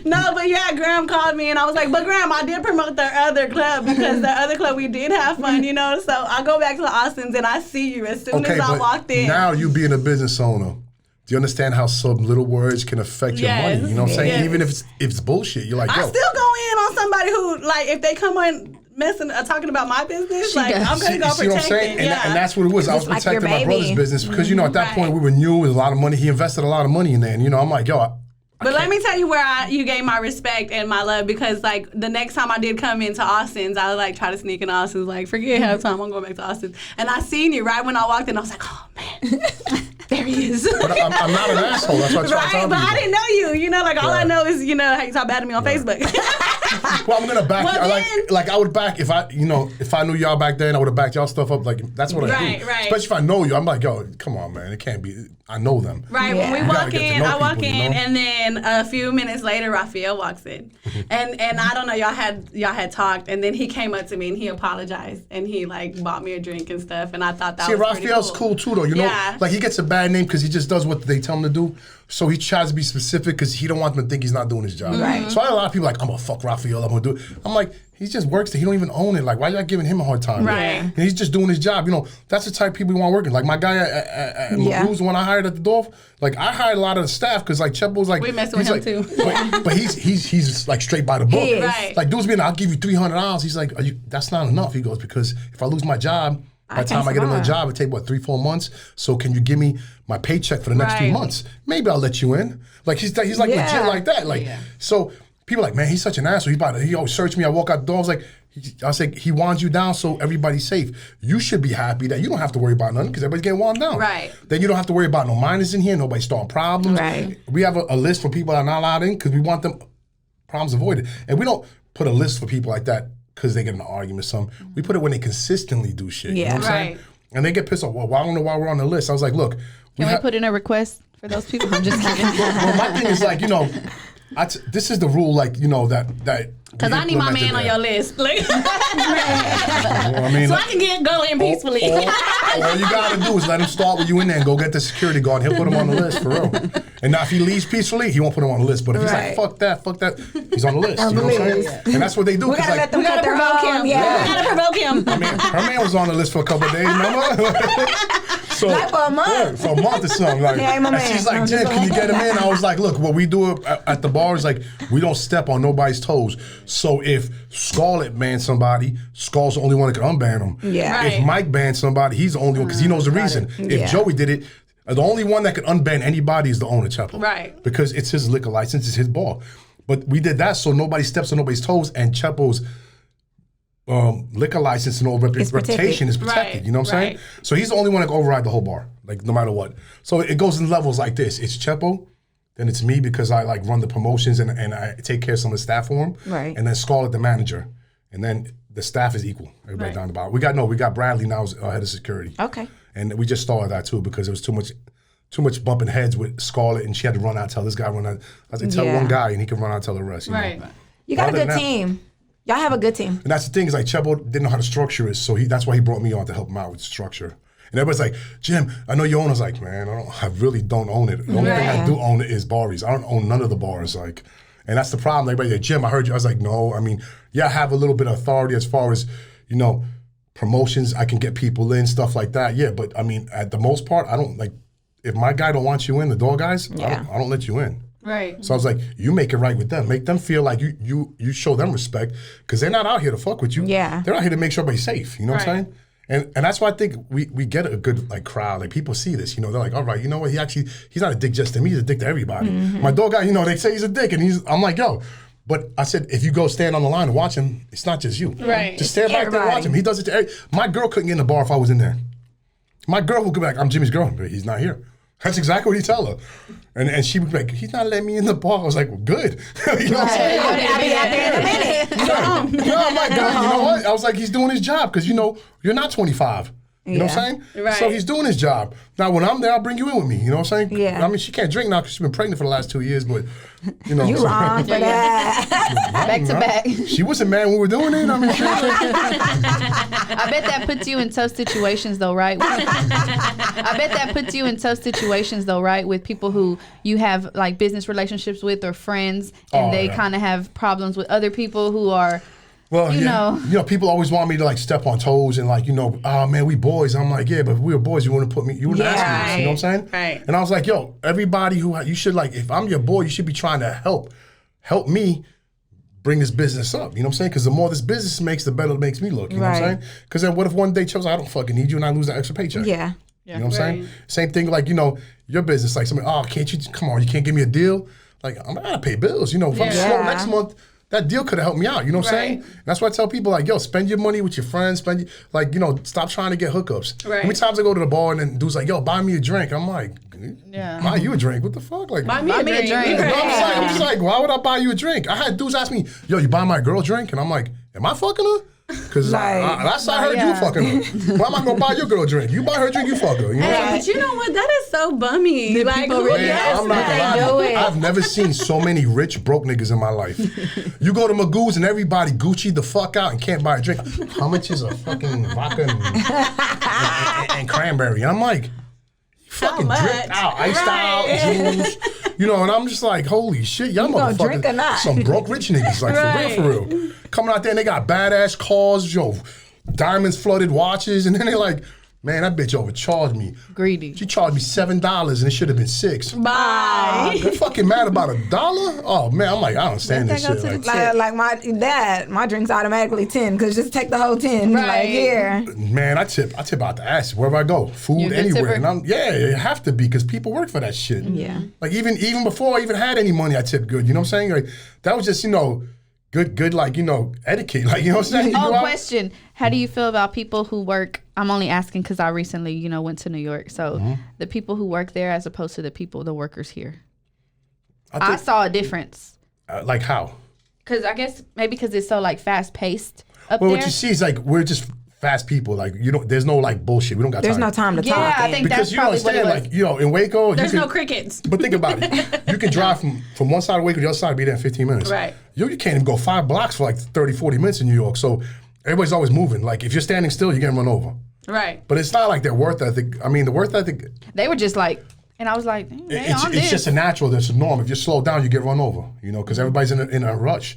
No, but yeah, Graham called me and I was like, but Graham, I did promote the other club because the other club we did have fun, So I go back to the Austins and I see you as soon Okay, as I but walked in. now you being a business owner, do you understand how some little words can affect your Yes. money? You know what I'm saying? Yes. Even if it's bullshit, you're like, I yo. still go in on somebody who, like, if they come on talking about my business. Like, does. I'm going to go See what I'm protect saying? it. And that's what it was. I was It's like your protecting my brother's baby. business because, you know, at that Right. point we were new with a lot of money. He invested a lot of money in there. And, you know, I'm like, yo, But let me tell you where you gave my respect and my love, because like the next time I did come into Austin's, I would like try to sneak in Austin's, like forget halftime, I'm going back to Austin's. And I seen you right when I walked in. I was like, oh man, there he is. but I'm not an asshole. That's what I try to Right, tell but I people. didn't know you. You know, like all I Right. know is, you know, how you talk bad to me on Facebook. Well, I'm gonna back. Well, I would back if I knew y'all back then. I would have backed y'all stuff up. Like that's what I Right, do. right. Especially if I know you. I'm like, yo, come on, man. It can't be. I know them. Right, Yeah. when we You gotta walk get to in, know I walk people, in, you know? and then a few minutes later, Raphael walks in, and I don't know, y'all had talked, and then he came up to me and he apologized and he like bought me a drink and stuff, and I thought that See, was pretty Raphael's cool too, though. You know, Yeah. like he gets a bad name because he just does what they tell him to do. So he tries to be specific because he don't want them to think he's not doing his job. Right. So I had a lot of people like, I'm gonna fuck Raphael. I'm gonna do it. I'm like, he just works. He don't even own it. Like, why y'all giving him a hard time? Right. And he's just doing his job. You know, that's the type of people we want working. Like my guy at Yeah. Magoos, the one I hired at the Dolph. Like I hired a lot of the staff because like Chepo's like We mess with he's him like, too. But he's like straight by the book. He is. Right. Like dude's being, I'll give you $300. He's like, that's not enough. He goes, because if I lose my job, by the time I get another job, it take 3-4 months. So can you give me my paycheck for the next 3 Right. months? Maybe I'll let you in. Like he's like Yeah. legit like that. Like so people are like, man, he's such an asshole. He always search me. I walk out the door. I was like, he wands you down so everybody's safe. You should be happy that you don't have to worry about nothing because everybody's getting wound down. Right. Then you don't have to worry about no minors in here. Nobody starting problems. Right. We have a list for people that are not allowed in because we want them problems avoided. And we don't put a list for people like that because they get in an argument or something. We put it when they consistently do shit. You know what I'm saying? Right. And they get pissed off. Well, I don't know why we're on the list. I was like, look. Can we put in a request for those people? I'm just kidding. Well, my thing is like, you know, this is the rule, like, you know, that Because I need my man on your list. Like, Well, I mean, so like, I can get going peacefully. all you gotta do is let him start with you in there and go get the security guard. He'll put him on the list for real. And now if he leaves peacefully, he won't put him on the list. But if he's like, Right. fuck that, he's on the list. You know what I'm saying? And that's what they do. We 'cause, gotta like, let them We gotta cut their provoke own. him. Yeah. We gotta provoke him. I mean, her man was on the list for a couple of days, remember? So, Like for a month. yeah, for a month or something. Like, Yeah, my and man. she's like, I'm Jen, just can you get him in? I was like, look, what we do at the bar is like, we don't step on nobody's toes. So if Scarlett banned somebody, Scarlett's the only one that can unban him. Yeah. Right. If Mike banned somebody, he's the only one because he knows the reason. If Yeah. Joey did it, the only one that can unban anybody is the owner, Chepo. Right. Because it's his liquor license, it's his bar. But we did that so nobody steps on nobody's toes, and Chepo's liquor license and all protected. reputation is protected. Right, You know what I'm right. saying? So he's the only one that can override the whole bar, like no matter what. So it goes in levels like this. It's Chepo, then it's me because I like run the promotions and I take care of some of the staff for him. Right. And then Scarlett, the manager. And then the staff is equal. Everybody Right. down the bottom. We got Bradley now as head of security. Okay. And we just started that too because it was too much bumping heads with Scarlett, and she had to run out, tell this guy, run out. I was like, tell Yeah. one guy, and he can run out, tell the rest. You Right. know? You got a Other good than that- team. Y'all have a good team. And that's the thing is like Chepo didn't know how to structure it, so that's why he brought me on to help him out with structure. And everybody's like, Jim, I know you own. I was like, man, I really don't own it. The only thing I do own is bars. I don't own none of the bars. Like, and that's the problem. Everybody's like, Jim, I heard you. I was like, no. I mean, yeah, I have a little bit of authority as far as, you know, promotions. I can get people in, stuff like that. Yeah, but I mean, at the most part, I don't like. If my guy don't want you in, the door guys, Yeah. I don't let you in. Right. So I was like, you make it right with them. Make them feel like you show them respect because they're not out here to fuck with you. Yeah. They're out here to make sure everybody's safe. You know what I'm Right. saying? And that's why I think we get a good like crowd. Like people see this, you know, they're like, all right, you know what? He's not a dick just to me, he's a dick to everybody. Mm-hmm. My dog guy, you know, they say he's a dick and I'm like, yo. But I said, if you go stand on the line and watch him, it's not just you. Right. Just stand back there and watch him. He does it to my girl couldn't get in the bar if I was in there. My girl would go back, I'm Jimmy's girl, but he's not here. That's exactly what he tell her. And she would be like, he's not letting me in the bar. I was like, well, good. You know what I'm saying? I'll be out there in a minute. No, I'm like, God, you know what? I was like, he's doing his job because, you know, you're not 25. You know what I'm saying? Right. So he's doing his job. Now, when I'm there, I'll bring you in with me. You know what I'm saying? Yeah. I mean, she can't drink now because she's been pregnant for the last 2 years, but, you know. You so- wrong for that. Back to back. She wasn't mad when we were doing it. I mean, I bet that puts you in tough situations, though, right? I bet that puts you in tough situations, though, right? With people who you have like business relationships with or friends, and Oh, they yeah. kind of have problems with other people who are. well, You yeah. know. You know, people always want me to like step on toes and like, you know, oh man, we boys. I'm like, yeah, but if we were boys, you wouldn't ask me this. You know what I'm saying? Right. And I was like, yo, everybody you should like, if I'm your boy, you should be trying to help me bring this business up. You know what I'm saying? Because the more this business makes, the better it makes me look. You know what I'm saying? Because then what if one day Chubb's like, I don't fucking need you and I lose that extra paycheck? Yeah. You know what I'm saying? Same thing like, your business, like somebody, oh, come on, you can't give me a deal? Like, I'm not gonna pay bills. If I'm slow next month, that deal could have helped me out. You know what I'm saying? And that's why I tell people, like, yo, spend your money with your friends. Stop trying to get hookups. Right. How many times I go to the bar and then dude's like, yo, buy me a drink. I'm like, buy you a drink? What the fuck? Like, Buy me a drink. I'm just like, why would I buy you a drink? I had dudes ask me, yo, you buy my girl a drink? And I'm like, am I fucking her? Because last I heard you fucking her. Why am I going to buy your girl a drink? You buy her a drink, you fuck her. You know what I'm saying? But you know what? That is so bummy. Like, people really I'm not gonna lie. I've never seen so many rich, broke niggas in my life. You go to Magoo's and everybody Gucci the fuck out and can't buy a drink. How much is a fucking vodka and cranberry? And I'm like, you fucking dripped out, iced out, juice. And I'm just like, holy shit, y'all motherfuckers, some broke rich niggas, like for real. Coming out there and they got badass cars, diamonds flooded watches, and then they're like, man, that bitch overcharged me. Greedy. She charged me $7 and it should have been $6. Bye. You fucking mad about $1? Oh man, I'm like, I don't stand this shit. Like my dad, my drink's automatically 10 because just take the whole 10. Right. Like here. Man, I tip out the ass wherever I go. Food anywhere, and you have to be because people work for that shit. Yeah. Like even before I even had any money, I tipped good. You know what I'm saying? Like that was just good like etiquette. Like you know what I'm saying? Question: how do you feel about people who work? I'm only asking because I recently went to New York. So the people who work there as opposed to the workers here. I saw a difference. Like how? Because I guess maybe because it's so like fast paced up well, there. what you see is like we're just fast people. Like there's no like bullshit. We don't got time. There's no time to talk. Yeah, I think because that's probably what it was. Like in Waco, There's no crickets. But think about it. You can drive from one side of Waco to the other side and be there in 15 minutes. Right. You can't even go 5 blocks for like 30, 40 minutes in New York. So everybody's always moving. Like if you're standing still, you're getting run over. Right. But it's not like their worth ethic. I mean, the worth ethic. They were just like, and I was like, it's just a natural. That's a norm. If you slow down, you get run over. Because everybody's in a rush.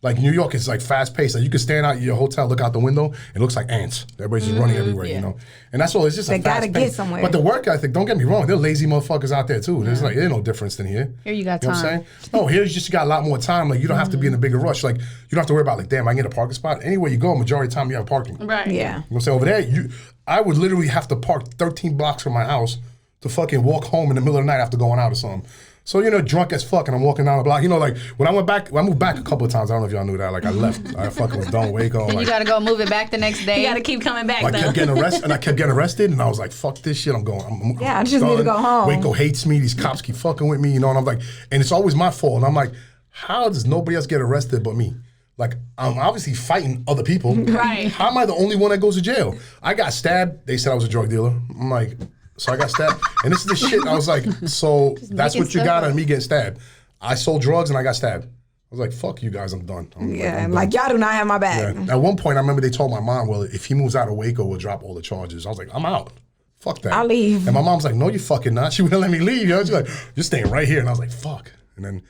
Like New York is like fast paced. Like you can stand out your hotel, look out the window, it looks like ants. Everybody's just running everywhere. And that's all. It's just They a fast gotta pace. get somewhere. But the work ethic, don't get me wrong, there are lazy motherfuckers out there too. There's there's no difference than here. Here you got You know time. what I'm saying? No, here you got a lot more time. Like you don't have to be in a bigger rush. Like you don't have to worry about like, damn, I can get a parking spot. Anywhere you go, majority of the time you have parking. Right. Yeah. You know what I'm saying? Over there, I would literally have to park 13 blocks from my house to fucking walk home in the middle of the night after going out or something. So, drunk as fuck, and I'm walking down the block. Like, when I moved back a couple of times. I don't know if y'all knew that. Like, I left. I fucking was done Waco. And you got to go move it back the next day. You got to keep coming back, I though. kept getting arrested, and I was like, fuck this shit, I'm going. I just need to go home. Waco hates me. These cops keep fucking with me, and I'm like, and it's always my fault. And I'm like, how does nobody else get arrested but me? Like, I'm obviously fighting other people. Right. How am I the only one that goes to jail? I got stabbed. They said I was a drug dealer. I'm like, so I got stabbed. And this is the shit. I was like, so that's what you got on me getting stabbed. I sold drugs and I got stabbed. I was like, fuck you guys, I'm done. I'm like y'all do not have my back. Yeah. At one point, I remember they told my mom, well, if he moves out of Waco, we'll drop all the charges. I was like, I'm out. Fuck that. I'll leave. And my mom's like, no, you fucking not. She wouldn't let me leave. She's like, you're staying right here. And I was like, fuck. And then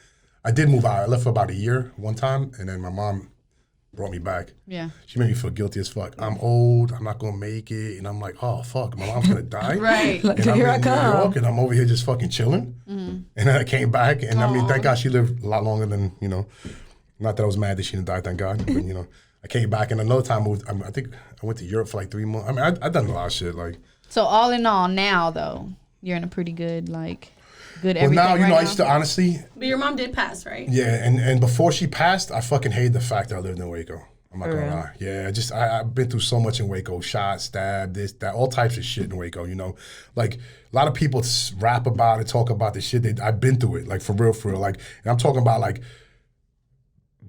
I did move out. I left for about a year one time. And then my mom brought me back. Yeah. She made me feel guilty as fuck. I'm old. I'm not gonna make it. And I'm like, oh fuck, my mom's gonna die. Right. And I'm Here I in New come. York, and I'm over here just fucking chilling. And then I came back, and I mean, thank God she lived a lot longer than Not that I was mad that she didn't die, thank God. But I came back, and another time I think I went to Europe for like 3 months. I mean, I done a lot of shit. Like. So all in all, now though, you're in a pretty good good everything. Well, now right I now? used to honestly. But your mom did pass, right? Yeah, and before she passed, I fucking hated the fact that I lived in Waco. I'm not gonna lie. Yeah, I've been through so much in Waco. Shot, stabbed, this, that, all types of shit in Waco. Like a lot of people rap about it, talk about the shit. I've been through it, like for real. Like, and I'm talking about like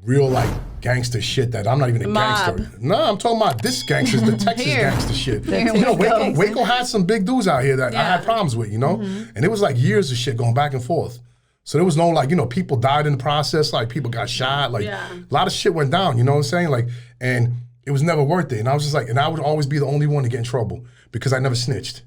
real like gangster shit that I'm not even a gangster. No, I'm talking about this gangster, the Texas gangster shit. Waco had some big dudes out here that I had problems with, and it was like years of shit going back and forth. So there was no like, people died in the process, like people got shot, like a lot of shit went down, you know what I'm saying? Like, and it was never worth it. And I was just like, and I would always be the only one to get in trouble because I never snitched.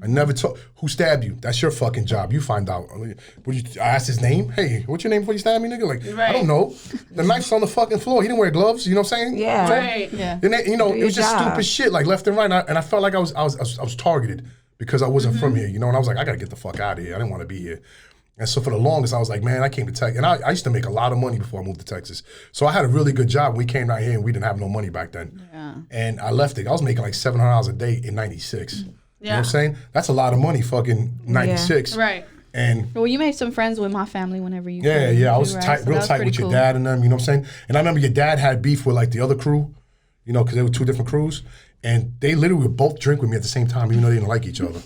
I never told, who stabbed you? That's your fucking job. You find out. I asked his name. Hey, what's your name before you stab me, nigga? Like, I don't know. The knife's on the fucking floor. He didn't wear gloves. You know what I'm saying? Yeah. Right. Yeah. And then, it was just stupid shit, like left and right. And I felt like I was targeted because I wasn't from here, and I was like, I gotta get the fuck out of here. I didn't want to be here. And so for the longest, I was like, man, I came to Texas. And I used to make a lot of money before I moved to Texas. So I had a really good job when we came down here and we didn't have no money back then. Yeah. And I left it. I was making like $700 a day in 96. You know what I'm saying? That's a lot of money fucking 96. Right. And Well, you made some friends with my family whenever you yeah, came, I was right? tight, So real that was tight pretty with your cool. dad and them, you know what I'm saying? And I remember your dad had beef with like the other crew, you know, because they were two different crews. And they literally would both drink with me at the same time, even though they didn't like each other.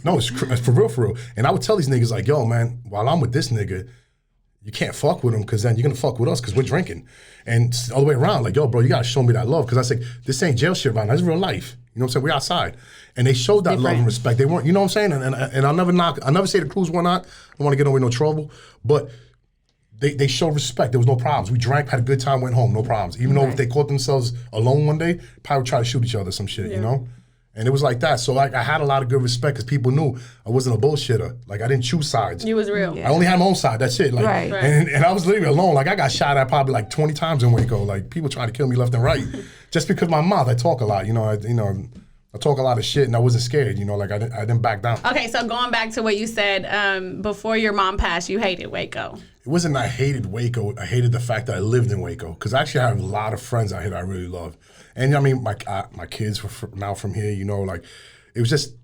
No, it's for real. And I would tell these niggas like, yo, man, while I'm with this nigga, you can't fuck with him because then you're going to fuck with us because we're drinking. And it's all the way around, like, yo, bro, you got to show me that love. Because I said, this ain't jail shit right now. This is real life. You know what I'm saying? We're outside. And they showed that love and respect. They weren't, you know what I'm saying? And I'll never say the crews were not. I don't want to get over no trouble. But they showed respect. There was no problems. We drank, had a good time, went home, no problems. Even though if they caught themselves alone one day, probably would try to shoot each other, some shit, you know? And it was like that. So like I had a lot of good respect because people knew I wasn't a bullshitter. Like I didn't choose sides. You was real. I only had my own side. That's it. Like, Right. And I was literally alone. Like I got shot at probably like 20 times in Waco. Like people trying to kill me left and right, just because my mouth. I talk a lot. I talk a lot of shit, and I wasn't scared. You know, like I didn't back down. Okay, so going back to what you said, before your mom passed, you hated Waco. It wasn't I hated Waco. I hated the fact that I lived in Waco because I actually have a lot of friends out here that I really love. And I mean, my kids were now from here. You know, like it was just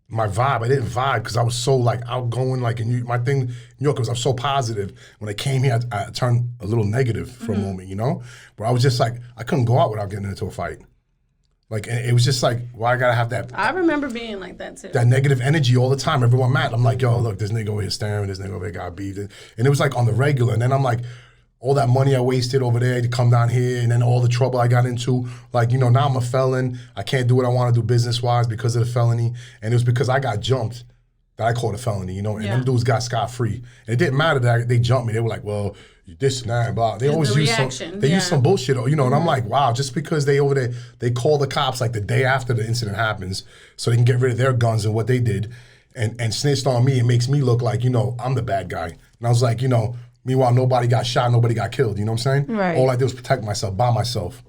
my vibe. I didn't vibe because I was so like outgoing. Like my thing in New York was I was so positive. When I came here, I turned a little negative for a moment. You know, where I was just like I couldn't go out without getting into a fight. Like it was just like, why I gotta have that? I remember being like that too. That negative energy all the time. Everyone mad. I'm like, yo, look, this nigga over here staring. This nigga over here got beef. And it was like on the regular. And then I'm like, all that money I wasted over there to come down here, and then all the trouble I got into. Like, now I'm a felon. I can't do what I want to do business wise because of the felony. And it was because I got jumped that I called a felony. And them dudes got scot free. And it didn't matter that they jumped me. They were like, well, this and that and blah. They always use some bullshit, and I'm like, wow, just because they over there, they call the cops like the day after the incident happens so they can get rid of their guns and what they did and snitched on me. It makes me look like, I'm the bad guy. And I was like, meanwhile, nobody got shot, nobody got killed. You know what I'm saying? Right. All I did was protect myself by myself.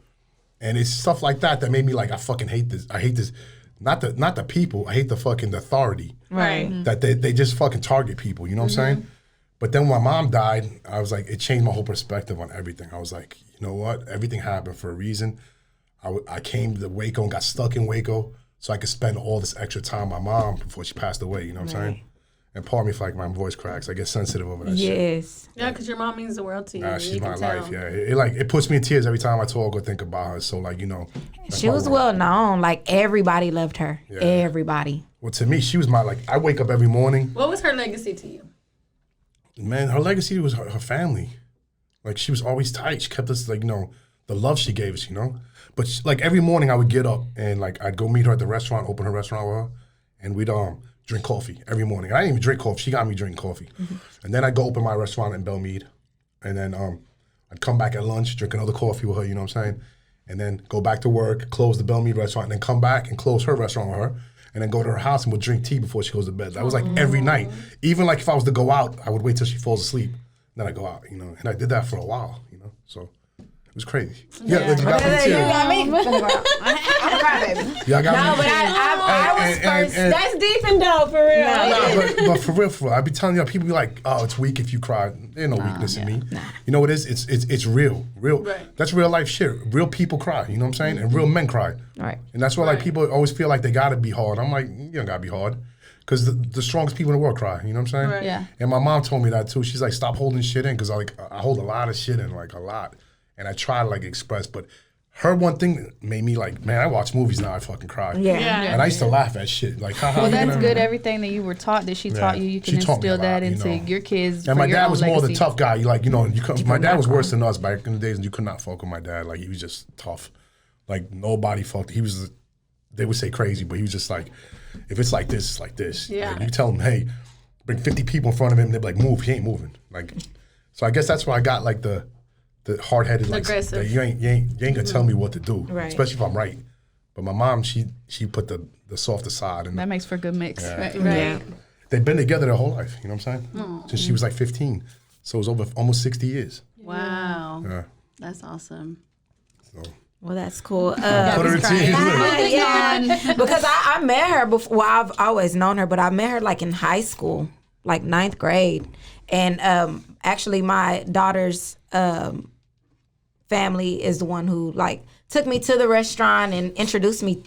And it's stuff like that made me like, I fucking hate this. I hate this. Not the people. I hate the fucking authority. Right. That they just fucking target people. You know what I'm saying? But then when my mom died, I was like, it changed my whole perspective on everything. I was like, you know what? Everything happened for a reason. I came to Waco and got stuck in Waco so I could spend all this extra time with my mom before she passed away. You know what I'm saying? And pardon me if like my voice cracks. I get sensitive over that shit. Yes. Yeah, because your mom means the world to you. Nah, you she's can my tell. life. Yeah, it puts me in tears every time I talk or think about her. So like that's She my was world. well known. Like everybody loved her. Yeah. Everybody. Well, to me, she was my I wake up every morning. What was her legacy to you? Man, her legacy was her family. Like she was always tight. She kept us like the love she gave us. But like every morning I would get up and like I'd go meet her at the restaurant, open her restaurant with her, and we'd drink coffee every morning. I didn't even drink coffee. She got me drinking coffee. And then I'd go open my restaurant in Belmead. And then I'd come back at lunch, drink another coffee with her, you know what I'm saying? And then go back to work, close the Belmead restaurant, and then come back and close her restaurant with her. And then go to her house and would drink tea before she goes to bed. That was like every night. Even like if I was to go out, I would wait till she falls asleep. Then I go out, And I did that for a while, So it was crazy. Yeah, like, you got me too. You got me. I'm a crybaby. Yeah, I got No, me. but I was first. That's deep and dope, for real. But for real, I be telling you, people be like, "Oh, it's weak if you cry." There's no weakness in me. You know what it is? It's real. Right. That's real life shit. Real people cry. You know what I'm saying? And real men cry. Right. And that's why like people always feel like they gotta be hard. I'm like, you don't gotta be hard, because the strongest people in the world cry. You know what I'm saying? Right. Yeah. And my mom told me that too. She's like, stop holding shit in, because I hold a lot of shit in, like a lot, and I try to like express, but. Her one thing made me like, man, I watch movies now, I fucking cry. Yeah. And I used to laugh at shit. Like, haha. Well, that's good. Everything that you were taught, that she taught you, you She can taught me a instill that lot, into your kids. And for my your dad own was more the legacy. tough guy. My dad was worse than us back in the days, and you could not fuck with my dad. Like, he was just tough. Like, nobody fucked. They would say crazy, but he was just like, if it's like this, it's like this. Yeah. Like, you tell him, hey, bring 50 people in front of him, they'd be like, move, he ain't moving. Like, so I guess that's why I got like the hard-headed, like, aggressive. that you ain't gonna tell me what to do, Right. especially if I'm right. But my mom, she put the softer side, and That makes for a good mix. Right. they've been together their whole life. You know what I'm saying? Since she was like 15, so it was over almost 60 years. Wow. Yeah. That's awesome. So Well, that's cool. put her in tears. Yeah, because I met her before. Well, I've always known her, but I met her like in high school. like 9th grade. And actually my daughter's family is the one who like took me to the restaurant and introduced me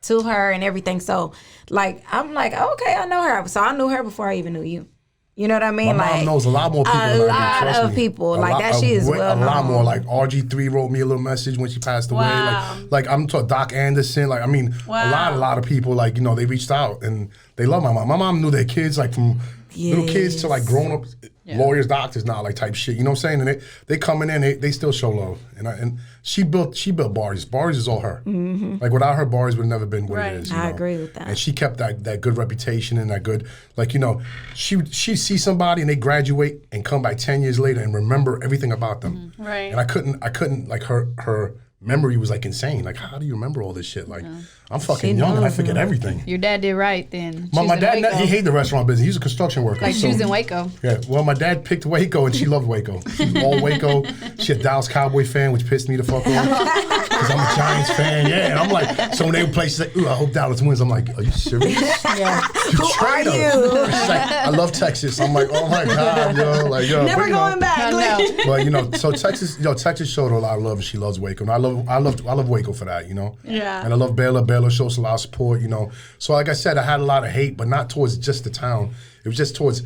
to her and everything. So like, I'm like, okay, I know her. So I knew her before I even knew you. You know what I mean? My mom knows a lot more people than I do, trust me. A lot of people. Like, that shit is well known. A lot more. Like, RG3 wrote me a little message when she passed away. Wow. Like I'm talking Doc Anderson. Like, I mean, a lot of people, like, you know, they reached out and they love my mom. My mom knew their kids, like, from little kids to, like, grown-up lawyers, doctors now, like, type shit. You know what I'm saying? And they coming in, they still show love. And she built Barry's. Barry's is all her. Mm-hmm. Like, without her, Barry's would have never been what it is. I agree with that. And she kept that good reputation and that good, like, you know, she sees somebody and they graduate and come back 10 years later and remember everything about them. Mm-hmm. Right. And I couldn't, like, her memory was, like, insane. Like, how do you remember all this shit? Like, I'm fucking young and I forget everything. Your dad did right then. My dad, he hated the restaurant business. He's a construction worker. Like choosing Waco. Yeah, well, my dad picked Waco and she loved Waco. She's all Waco. She's a Dallas Cowboy fan, which pissed me the fuck off. Because I'm a Giants fan, yeah. And I'm like, so when they would play, she's like, ooh, I hope Dallas wins. I'm like, are you serious? Yeah. Who are you? She's like, I love Texas. I'm like, oh my God, yo. Like, yo. Never going back. But, you know, so Texas showed her a lot of love and she loves Waco. And I love Waco for that, you know? Yeah. And I love Baylor. Baylor shows a lot of support, you know? So like I said, I had a lot of hate, but not towards just the town. It was just towards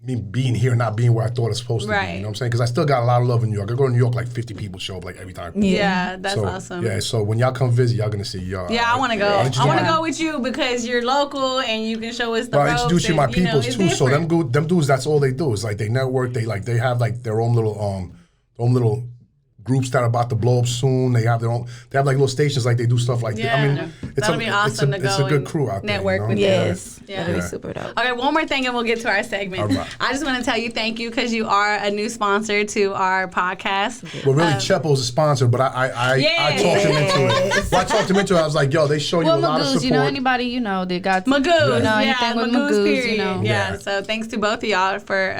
me being here, not being where I thought it was supposed to be. You know what I'm saying? Because I still got a lot of love in New York. I go to New York, like 50 people show up like every time. Yeah, that's awesome. Yeah, so when y'all come visit, y'all gonna see y'all. Yeah, I want to go. I want to go with you because you're local and you can show us the ropes. I introduce you to my peoples too. Different. So them dudes, that's all they do. Is like they network. They have like their own little groups that are about to blow up soon. They have like little stations, like they do stuff like that. I mean, that'll be awesome to go. It's a good crew out there. Network with yes. Yeah. That'd be super dope. Okay, one more thing and we'll get to our segment. Right. I just want to tell you thank you because you are a new sponsor to our podcast. Well, really, Chepo's a sponsor, but I talked him into it. Well, I talked him into it. I was like, yo, they show you a lot of support. You know, anybody, you know, that got Magoos. You know, anything with Magoos, period. you know. Yeah, so thanks to both of y'all for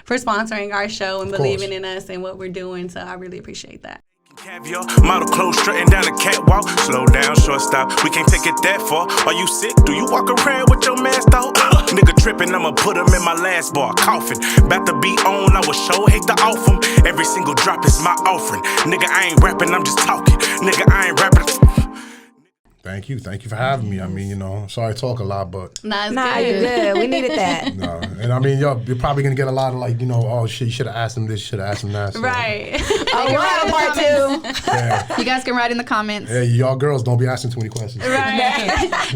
sponsoring our show and believing in us and what we're doing. So I really appreciate that. Caviar, model clothes strutting down the catwalk. Slow down, short stop. We can't take it that far. Are you sick? Do you walk around with your mask off? Nigga tripping, I'ma put him in my last bar. Coughing, about to be on. I was sure hate to off him. Every single drop is my offering. Nigga, I ain't rapping, I'm just talking. Nigga, I ain't rapping. Thank you for having me. I mean, you know, sorry I talk a lot, but You're good. We needed that. no. And I mean, you're probably gonna get a lot of like, you know, oh shit, you should have asked him this, should have asked him that. So. Right. Oh, we'll have a part 2. Yeah. You guys can write in the comments. Hey, y'all girls, don't be asking too many questions. Right.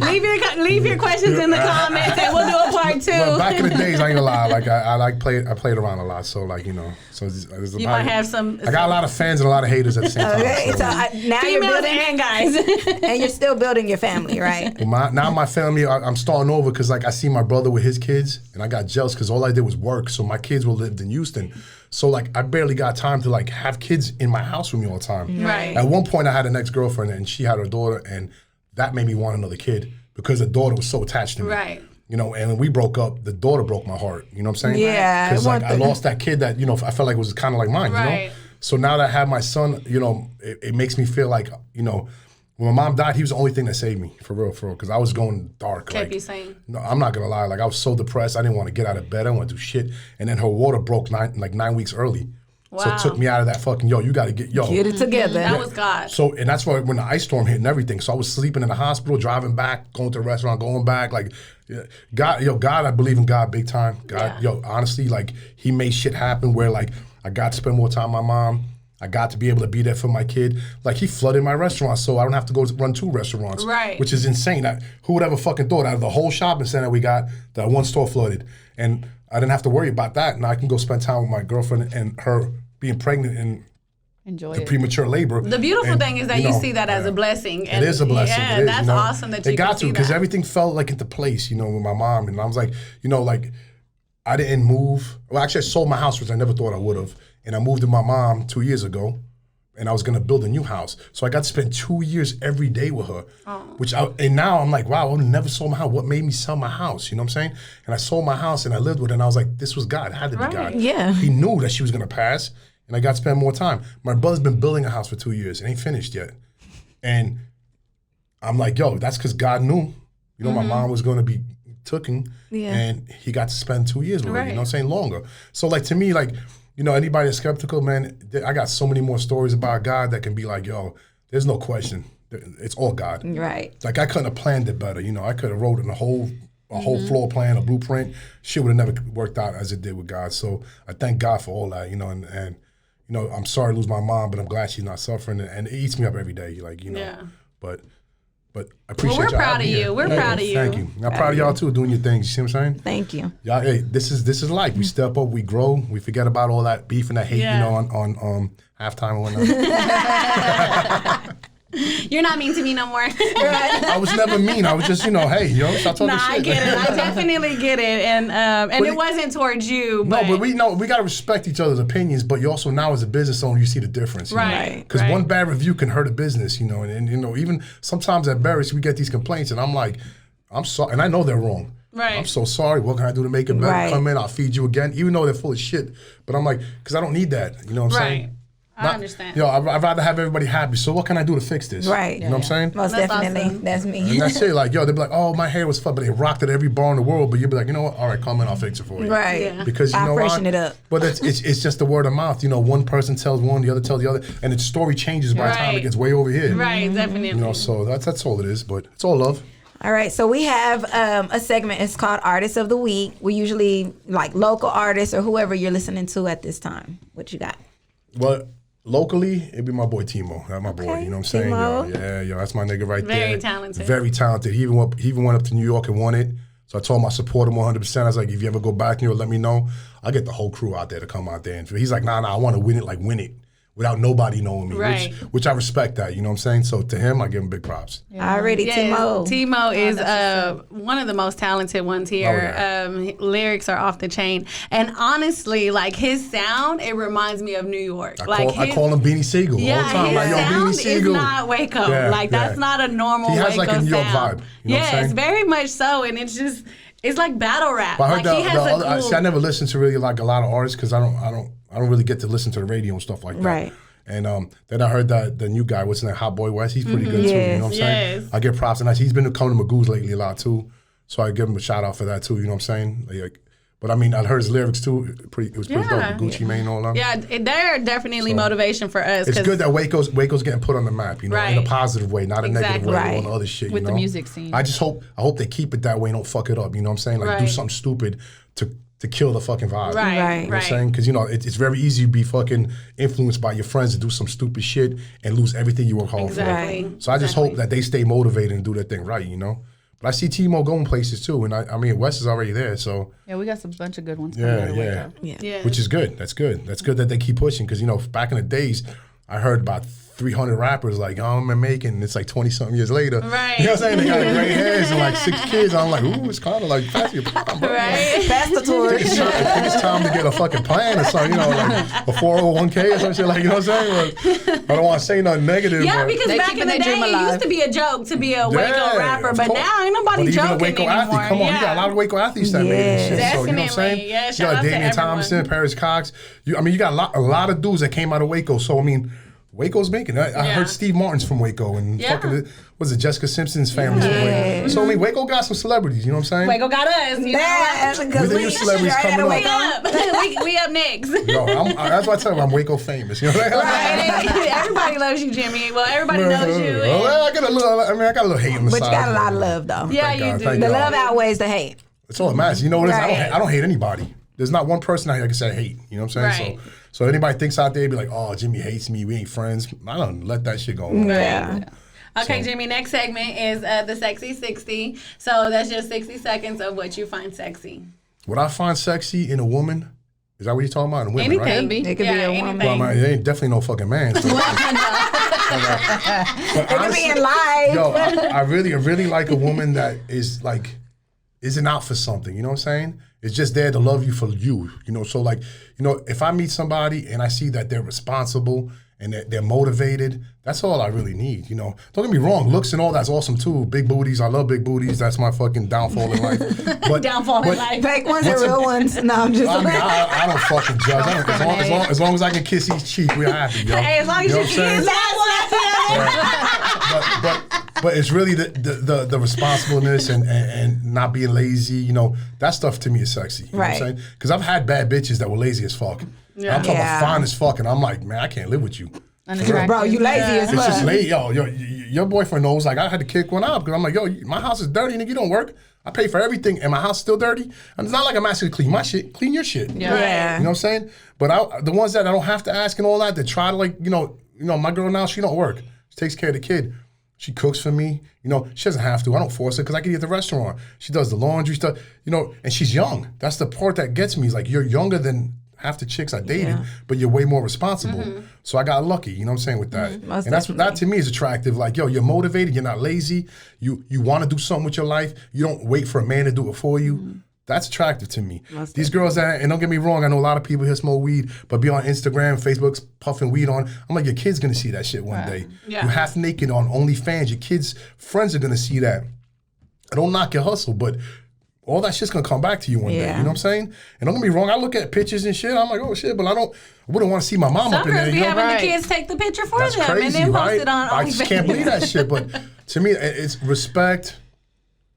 leave your questions in the comments and we'll do a part 2. But back in the days, I ain't gonna lie, like I played around a lot, so like, you know, so there's You might have some. I got a lot of fans and a lot of haters at the same time. Okay, So. now you're Females building, and guys. and you're still building your family, right? Well, now my family, I'm starting over because like I see my brother with his kids, and I got jealous because all I did was work. So my kids were lived in Houston, so like I barely got time to like have kids in my house with me all the time. Right. At one point, I had an ex-girlfriend, and she had her daughter, and that made me want another kid because the daughter was so attached to me. Right. You know, and when we broke up, the daughter broke my heart. You know what I'm saying? Yeah, Because like I lost that kid that, you know, I felt like it was kind of like mine. You Right. know. So now that I have my son, you know, it makes me feel like, you know. When my mom died, he was the only thing that saved me, for real, because I was going dark. Kept like, you sane. No, I'm not gonna lie. Like I was so depressed, I didn't want to get out of bed. I didn't want to do shit. And then her water broke 9 weeks early, so Wow. it took me out of that fucking. You got to get it together. That was God. So and that's why when the ice storm hit and everything. So I was sleeping in the hospital, driving back, going to the restaurant, going back. Like, God, I believe in God big time. God, honestly, like He made shit happen where like I got to spend more time with my mom. I got to be able to be there for my kid. Like, He flooded my restaurant, so I don't have to go run 2 restaurants. Right. Which is insane. Who would ever fucking thought out of the whole shopping center we got, that one store flooded. And I didn't have to worry about that. Now I can go spend time with my girlfriend and her being pregnant and Enjoy the it. premature labor. The beautiful thing is that you know, see that as a blessing. It is a blessing. Yeah, It is, that's you know. awesome that you It got can see to, because that. everything fell like into place, you know, with my mom. And I was like, you know, like I didn't move. Well, actually I sold my house, which I never thought I would have. And I moved with my mom 2 years ago. And I was gonna build a new house, so I got to spend 2 years every day with her. And now I'm like, wow, I never sold my house. What made me sell my house? You know what I'm saying? And I sold my house and I lived with her, and I was like, this was God. It had to be God. Yeah. He knew that she was gonna pass, and I got to spend more time. My brother's been building a house for 2 years and ain't finished yet. And I'm like, yo, that's because God knew. You know, my mom was gonna be took him, Yeah. and he got to spend 2 years with her. You Right. know what I'm saying? Longer. So like to me, like, you know, anybody that's skeptical, man, I got so many more stories about God that can be like, yo, there's no question. It's all God. Right. Like I couldn't have planned it better. You know, I could have wrote in a whole floor plan, a blueprint. Shit would have never worked out as it did with God. So I thank God for all that. You know, and you know, I'm sorry to lose my mom, but I'm glad she's not suffering, and it eats me up every day. Like, you know, Yeah. but I appreciate we're y'all proud having of me you. here. We're proud of you. Thank you. I'm proud of y'all too, doing your things. You see what I'm saying? Thank you. Y'all, hey, this is life. We step up, we grow, we forget about all that beef and that hate, Yeah. you know, on halftime and whatnot. You're not mean to me no more. I was never mean. I was just, you know, hey, yo, stop talking Nah, shit. I get it. I definitely get it, and it wasn't towards you. No, but we know we gotta respect each other's opinions. But you also now, as a business owner, you see the difference. You Right. Because right. one bad review can hurt a business, you know, and you know, even sometimes at Barry's we get these complaints, and I'm like, I'm sorry, and I know they're wrong. Right. I'm so sorry. What can I do to make it better? Right. Come in, I'll feed you again, even though they're full of shit. But I'm like, because I don't need that. You know what I'm Right. saying? I understand. Yo, I'd rather have everybody happy. So what can I do to fix this? Right. You know what I'm saying? Most That's definitely. awesome. That's me. And that's it. Like, yo, they'd be like, oh, my hair was fun, but they rocked it at every bar in the world. But you'd be like, you know what? All right, come in, I'll fix it for you. Right. Yeah. Because you I'll know freshen why? it up. But it's just the word of mouth. You know, one person tells one, the other tells the other, and the story changes by the time it Right. gets way over here. Right, definitely. You know, so that's all it is. But it's all love. All right, so we have a segment. It's called Artist of the Week. We usually like local artists or whoever you're listening to at this time. What you got? But locally, it'd be my boy Timo. That's my boy. Okay, You know what I'm saying? Timo. Yo, that's my nigga right there. Very talented. Very talented. He even went up to New York and won it. So I told him I support him 100%. I was like, if you ever go back to New York, let me know. I'll get the whole crew out there to come out there. And he's like, nah, I want to win it without nobody knowing me. Right. Which I respect that. You know what I'm saying? So to him, I give him big props. Already, Yes, Timo. Timo is one of the most talented ones here. Oh, yeah. Lyrics are off the chain, and honestly, like his sound, it reminds me of New York. I call him Beanie Siegel all the Yeah, time. his Like, yo, Beanie sound is Siegel. not Waco. Yeah, like that's yeah. not a normal He has Waco like a New York sound. vibe. You know what I'm Yes, saying? very much so, and it's like battle rap. But I heard like he has a cool. see, I never listened to really like a lot of artists because I don't really get to listen to the radio and stuff like that. Right. And then I heard that the new guy, what's his name, Hot Boy West, he's pretty good too. You know what I'm saying? Yes. I give props, and he's been coming to Magoos lately a lot too. So I give him a shout out for that too. You know what I'm saying? Like, but I mean, I heard his lyrics too. It was pretty Yeah. dope. Gucci Mane and all that. Yeah, they're definitely motivation for us. It's 'cause- good that Waco's getting put on the map, you know, in a Right. positive way, not a negative Exactly. way, Right. all the other shit. With you the know? music scene. I hope they keep it that way and don't fuck it up. You know what I'm saying? Like do Right. something stupid to kill the fucking vibe. Right, Right. You know what I'm right. saying? Because, you know, it's very easy to be fucking influenced by your friends to do some stupid shit and lose everything you work hard Exactly. for. So I just hope that they stay motivated and do their thing right, you know? But I see Timo going places too. And I mean, West is already there. So, Yeah, we got some bunch of good ones coming out of yeah. Waco. Yeah. Which is good. That's good. That's good that they keep pushing. Because, you know, back in the days, I heard about 300 rappers like, oh, I'm making, and it's like 20-something years later. Right. You know what I'm saying? They got gray hairs and like 6 kids. I'm like, ooh, it's kind of like pass your time, bro. Right. Pass the torch. I think it's time to get a fucking plan or something, you know, like a 401k or some shit, like, you know what I'm saying? But I don't want to say nothing negative. Yeah, but because They back keeping in the their day, dream it alive. used to be a joke to be a Waco rapper, of but course. now ain't nobody But even joking a Waco anymore. athlete, come on, you got a lot of Waco athletes that made it and shit. So, you know what I'm Definitely. saying? Yeah, you shout got out to Damian everyone. Thompson, Paris Cox. You got a lot of dudes that came out of Waco. So, I mean, Waco's making it. I heard Steve Martin's from Waco and Yeah. fucking, was it Jessica Simpson's family's from Waco. So, I mean, Waco got some celebrities, you know what I'm saying? Waco got us. You know? That's We because the we new celebrities straight out of coming Waco. up. we up next. Yo, that's why I tell them I'm Waco famous. You know what I'm saying? Right. Everybody loves you, Jimmy. Well, everybody knows you. Well, I got a little hate on the But side. you got a lot of love though. Yeah, Thank you God, do. thank The God. love outweighs the hate. That's all that matters. You know what it is? Right. I don't hate anybody. There's not one person I can say I hate. You know what I'm saying? Right. So anybody thinks out there be like, oh, Jimmy hates me. We ain't friends. I don't let that shit go on. Yeah. Okay, Jimmy, next segment is the Sexy 60. So that's just 60 seconds of what you find sexy. What I find sexy in a woman, is that what you're talking about? In women, right? Anything. It could be a woman. anything. Well, I mean, it ain't definitely no fucking man. So. But It could be in live. yo, I really like a woman that is like, isn't out for something. You know what I'm saying? It's just there to love you for you. You know, so like, you know, if I meet somebody and I see that they're responsible and they're motivated, that's all I really need. You know, don't get me wrong, looks and all that's awesome too. Big booties, I love big booties. That's my fucking downfall in life. But, Downfall in life. Fake ones and real ones. No, I'm just. I mean, I don't fucking judge. As long as I can kiss each cheek, we're happy, yo. Hey, as long as know you what I'm saying? kiss that But it's really the responsibleness and not being lazy. You know, that stuff to me is sexy. You know what I'm saying? Because I've had bad bitches that were lazy as fuck. Yeah. I'm talking about fine as fuck, and I'm like, man, I can't live with you. Bro, you lazy as fuck. It's just late, your boyfriend knows. Like, I had to kick one out because I'm like, yo, my house is dirty, nigga. You don't work. I pay for everything, and my house is still dirty. And it's not like I'm asking you to clean my shit. Clean your shit. Yeah. You know what I'm saying? But the ones that I don't have to ask and all that, they try to like, you know, my girl now, she don't work. She takes care of the kid. She cooks for me. You know, she doesn't have to. I don't force her because I can eat at the restaurant. She does the laundry stuff. You know, and she's young. That's the part that gets me. Is like, you're younger than half the chicks I dated, but you're way more responsible. So I got lucky, you know what I'm saying, with that. And that to me is attractive. Like, yo, you're motivated, you're not lazy, you want to do something with your life, you don't wait for a man to do it for you. That's attractive to me. These girls that, and don't get me wrong, I know a lot of people here smoke weed, but be on Instagram, Facebook's puffing weed on. I'm like, your kid's gonna see that shit one day. Yeah. You're half naked on OnlyFans, your kids' friends are gonna see that. I don't knock your hustle, but all that shit's gonna come back to you one day. You know what I'm saying? And don't get me wrong, I look at pictures and shit, I'm like, oh shit, but I wouldn't want to see my mom up in there. Some girls be having the kids take the picture for them crazy, and then post it on OnlyFans. I just can't believe that shit. But to me, it's respect,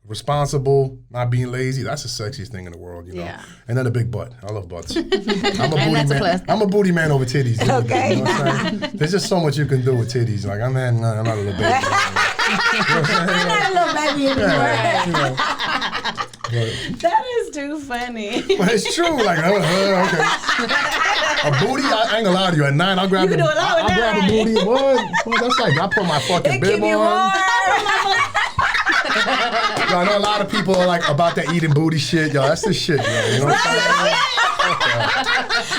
responsible, not being lazy. That's the sexiest thing in the world, you know. Yeah. And then a big butt. I love butts. I'm a booty man over titties. Dude, okay. You know what I'm saying? There's just so much you can do with titties. Like I'm not a little baby. I'm not a little baby anymore. That is too funny. But it's true. Like, okay. A booty, I ain't gonna lie to you. At 9, I'll grab a booty. What? That's like, I put my fucking bib on. Yo, I know a lot of people are like about that eating booty shit. Yo, that's the shit, yo. You know what I'm saying?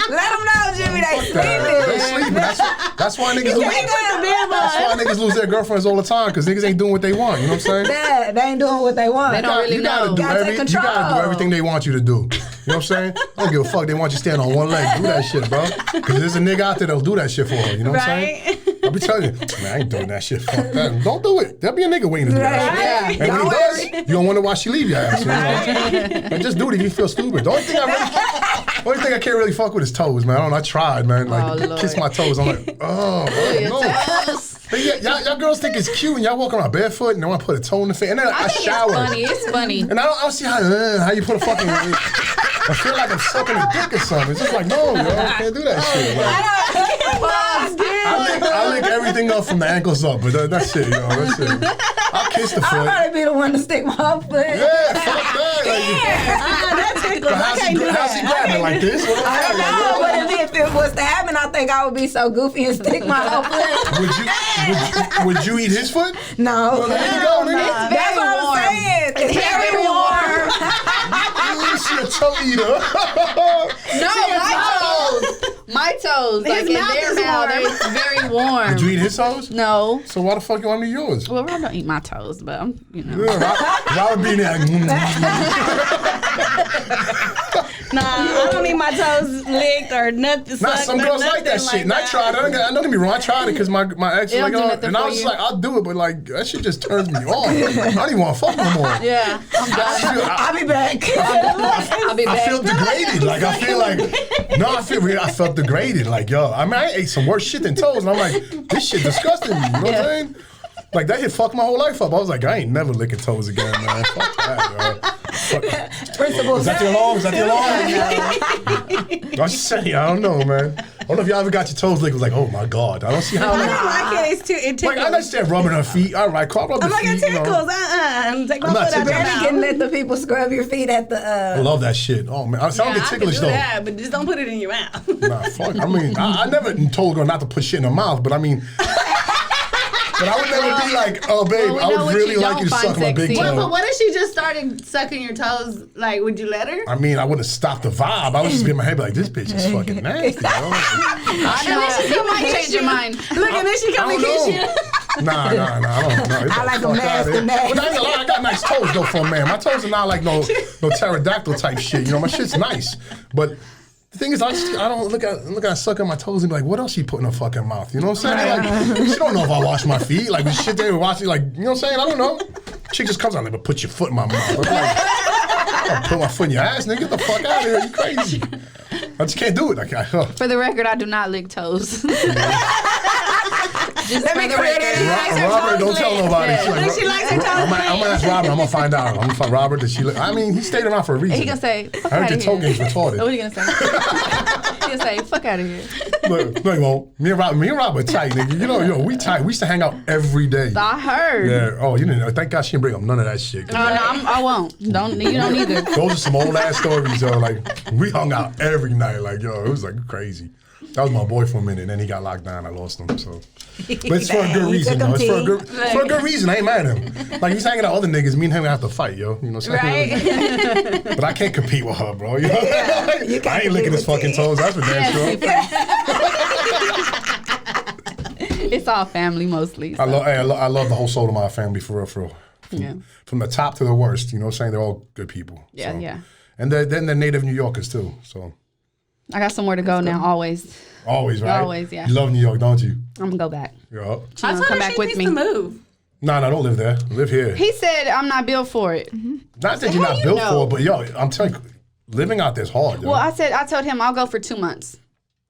Let them know, Jimmy, they sleeping. That's why niggas lose their girlfriends all the time, because niggas ain't doing what they want. You know what I'm saying? Yeah, they ain't doing what they want. They don't really know. You gotta do everything they want you to do. You know what I'm saying? I don't give a fuck. They want you to stand on one leg. Do that shit, bro. Because there's a nigga out there that'll do that shit for her. You know what I'm saying? I'll be telling you, man, I ain't doing that shit. Fuck that. Don't do it. There'll be a nigga waiting to do that shit. And when he does, you don't wonder why she leave your ass. You know? And just do it if you feel stupid. The only thing I can't really fuck with is toes, man. I tried, man. Like, kiss my toes. I'm like, no. Y'all girls think it's cute and y'all walk around barefoot and they want to put a toe in the face. And then I shower. It's funny. And I don't see how you put a fucking... I feel like I'm sucking a dick or something. It's just like, no, yo, I can't do that shit. Like, I lick everything up from the ankles up, but that's it, yo. That's it. I'll kiss the foot. I'd rather be the one to stick my foot. Yeah, fuck that. That tickles. How's he grabbing like this? I don't know, but if it was to happen, I think I would be so goofy and stick my whole foot. Would you eat his foot? No. Well, there you go, nigga. That's what I'm saying. It's very warm. She a toe eater. No, my toes. Like in their mouth, it's very warm. Did you eat his toes? No. So why the fuck you want to eat yours? Well, I don't eat my toes, but I'm, I would be in there. Nah, I don't need my toes licked or nothing. Some girls like that shit. And I tried it. Don't get me wrong. I tried it because my ex was like, oh, and I was just like, I'll do it, but like that shit just turns me on. I don't even want to fuck no more. Yeah, I'm done. I'll be back. I'll be back. I feel degraded. Like I feel like I felt degraded. Like yo, I mean I ate some worse shit than toes, and I'm like, this shit disgusting me. You know what I'm saying? Like that shit fucked my whole life up. I was like, I ain't never licking toes again, man. Fuck that, yo. Principles. Is that the alarm? I'm just saying, I don't know, man. I don't know if y'all ever got your toes licked. It was like, oh my god, I don't see how. I don't like it. It tickles. Like I understand rubbing her feet. All right, rub the feet. I'm like, it tickles. Take my foot out your mouth. You can let the people scrub your feet at the. I love that shit. Oh man, I don't get ticklish though. Yeah, but just don't put it in your mouth. Nah, fuck. I mean, I never told a girl not to put shit in her mouth, but I mean. But I would never be like, oh, babe, I would really like you to suck my big toe. But what if she just started sucking your toes? Like, would you let her? I mean, I wouldn't stop the vibe. I would just be in my head like, this bitch is fucking nasty. She might change your mind. Look, and then she come and kiss you. Nah, I don't know. I like them nasty. But I ain't gonna lie, I got nice toes though for a man. My toes are not like no pterodactyl type shit. You know, my shit's nice. But the thing is, I don't look at sucking my toes and be like, what else she put in her fucking mouth? You know what I'm saying? Like, she don't know if I wash my feet. Like, the shit they were watching, like, you know what I'm saying? I don't know. Chick just comes out and like, put your foot in my mouth. I'm like, I'll put my foot in your ass, nigga. Get the fuck out of here. You crazy. I just can't do it. For the record, I do not lick toes. Just Let for me the clear record. that. Robert, don't tell nobody. Yeah. She likes her toes I'm gonna ask Robert. I'm gonna find out. I'm gonna find Robert. Did she? I mean, he stayed around for a reason. He gonna say, fuck I heard out your of toe here. game's retarded. What are you gonna say? He gonna say, fuck out of here. Look, no, he won't. Me and Robert tight, nigga. You know, we tight. We used to hang out every day. I heard. Yeah. Oh, you didn't know. Thank God she didn't bring up none of that shit. No, I won't. You don't either. Those are some old ass stories, yo. Like, we hung out every night. Like, yo, it was like crazy. That was my boy for a minute, and then he got locked down. I lost him, so. But it's for a good reason, though. It's for a good reason. I ain't mad at him. Like, he's hanging out with other niggas. Me and him have to fight, yo. You know what I'm saying? Right? But I can't compete with her, bro. You know? I ain't licking his fucking toes. That's for damn sure. It's all family mostly. So. I love the whole soul of my family, for real, for real. Yeah. From the top to the worst, you know what I'm saying? They're all good people. Yeah, so. yeah. And then they're native New Yorkers, too, so. I got somewhere to go now, always. Always, right? Always, yeah. You love New York, don't you? I'm gonna go back. Yeah. She gonna come back with me. To move. No, don't live there. Live here. He said I'm not built for it. Not that you're not built for it, but yo, I'm telling you, living out there is hard, yo. Well, I told him I'll go for 2 months.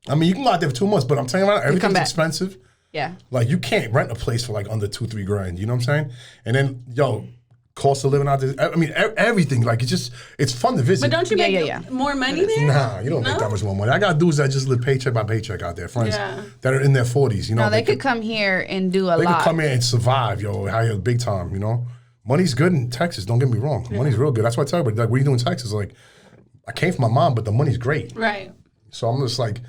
I mean, you can go out there for 2 months, but I'm telling you right now, everything's back. expensive. Yeah. Like, you can't rent a place for like under $2-3 grand. You know what I'm saying? And then, yo, cost of living out there. I mean, everything. Like, it's fun to visit. But don't you make Yeah. more money there? Nah, you don't make that much more money. I got dudes that just live paycheck by paycheck out there, friends that are in their 40s. You know, No, they could come here and do a They lot. could come here and survive, yo. How you big time, you know? Money's good in Texas. Don't get me wrong. Money's real good. That's why I tell everybody, like, what are you doing in Texas? Like, I came from my mom, but the money's great. Right. So I'm just like,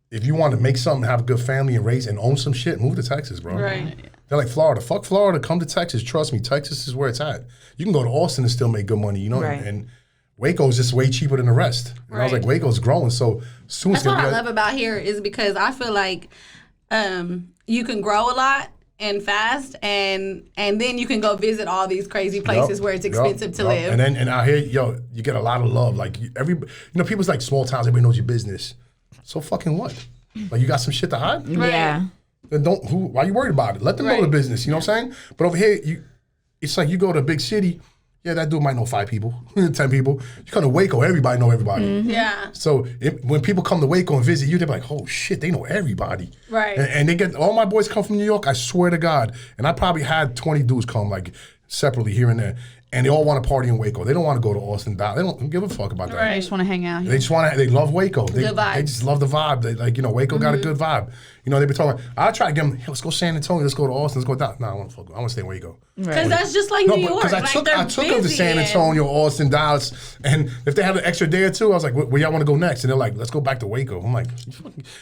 if you want to make something, have a good family, and raise and own some shit, move to Texas, bro. Right. They're like, Florida. Fuck Florida. Come to Texas. Trust me. Texas is where it's at. You can go to Austin and still make good money, you know? Right. And Waco's just way cheaper than the rest. And I was like, Waco's growing. So soon That's what I love about here is because I feel like you can grow a lot and fast, and then you can go visit all these crazy places where it's expensive to live. And out here, yo, you get a lot of love. Like, people's like small towns, everybody knows your business. So fucking what? Like, you got some shit to hide? Yeah. Then why you worried about it? Let them know the business, you know what I'm saying? But over here, it's like you go to a big city, yeah, that dude might know 5 people, 10 people. You come to Waco, everybody know everybody. Mm-hmm. Yeah. So when people come to Waco and visit you, they're like, oh shit, they know everybody. Right. And they get, all my boys come from New York, I swear to God. And I probably had 20 dudes come like separately here and there. And they all want to party in Waco. They don't want to go to Austin. They don't give a fuck about that. They just want to hang out here. They just want to. They love Waco. Good vibe. They just love the vibe. They like, Waco got a good vibe. You know, they be talking. I try to get them. Hey, let's go San Antonio. Let's go to Austin. Let's go down. No, I want to fuck. I want to stay in Waco. Because that's just like New York. Because I took them to San Antonio, Austin, Dallas, and if they have an extra day or two, I was like, where y'all want to go next? And they're like, let's go back to Waco. I'm like,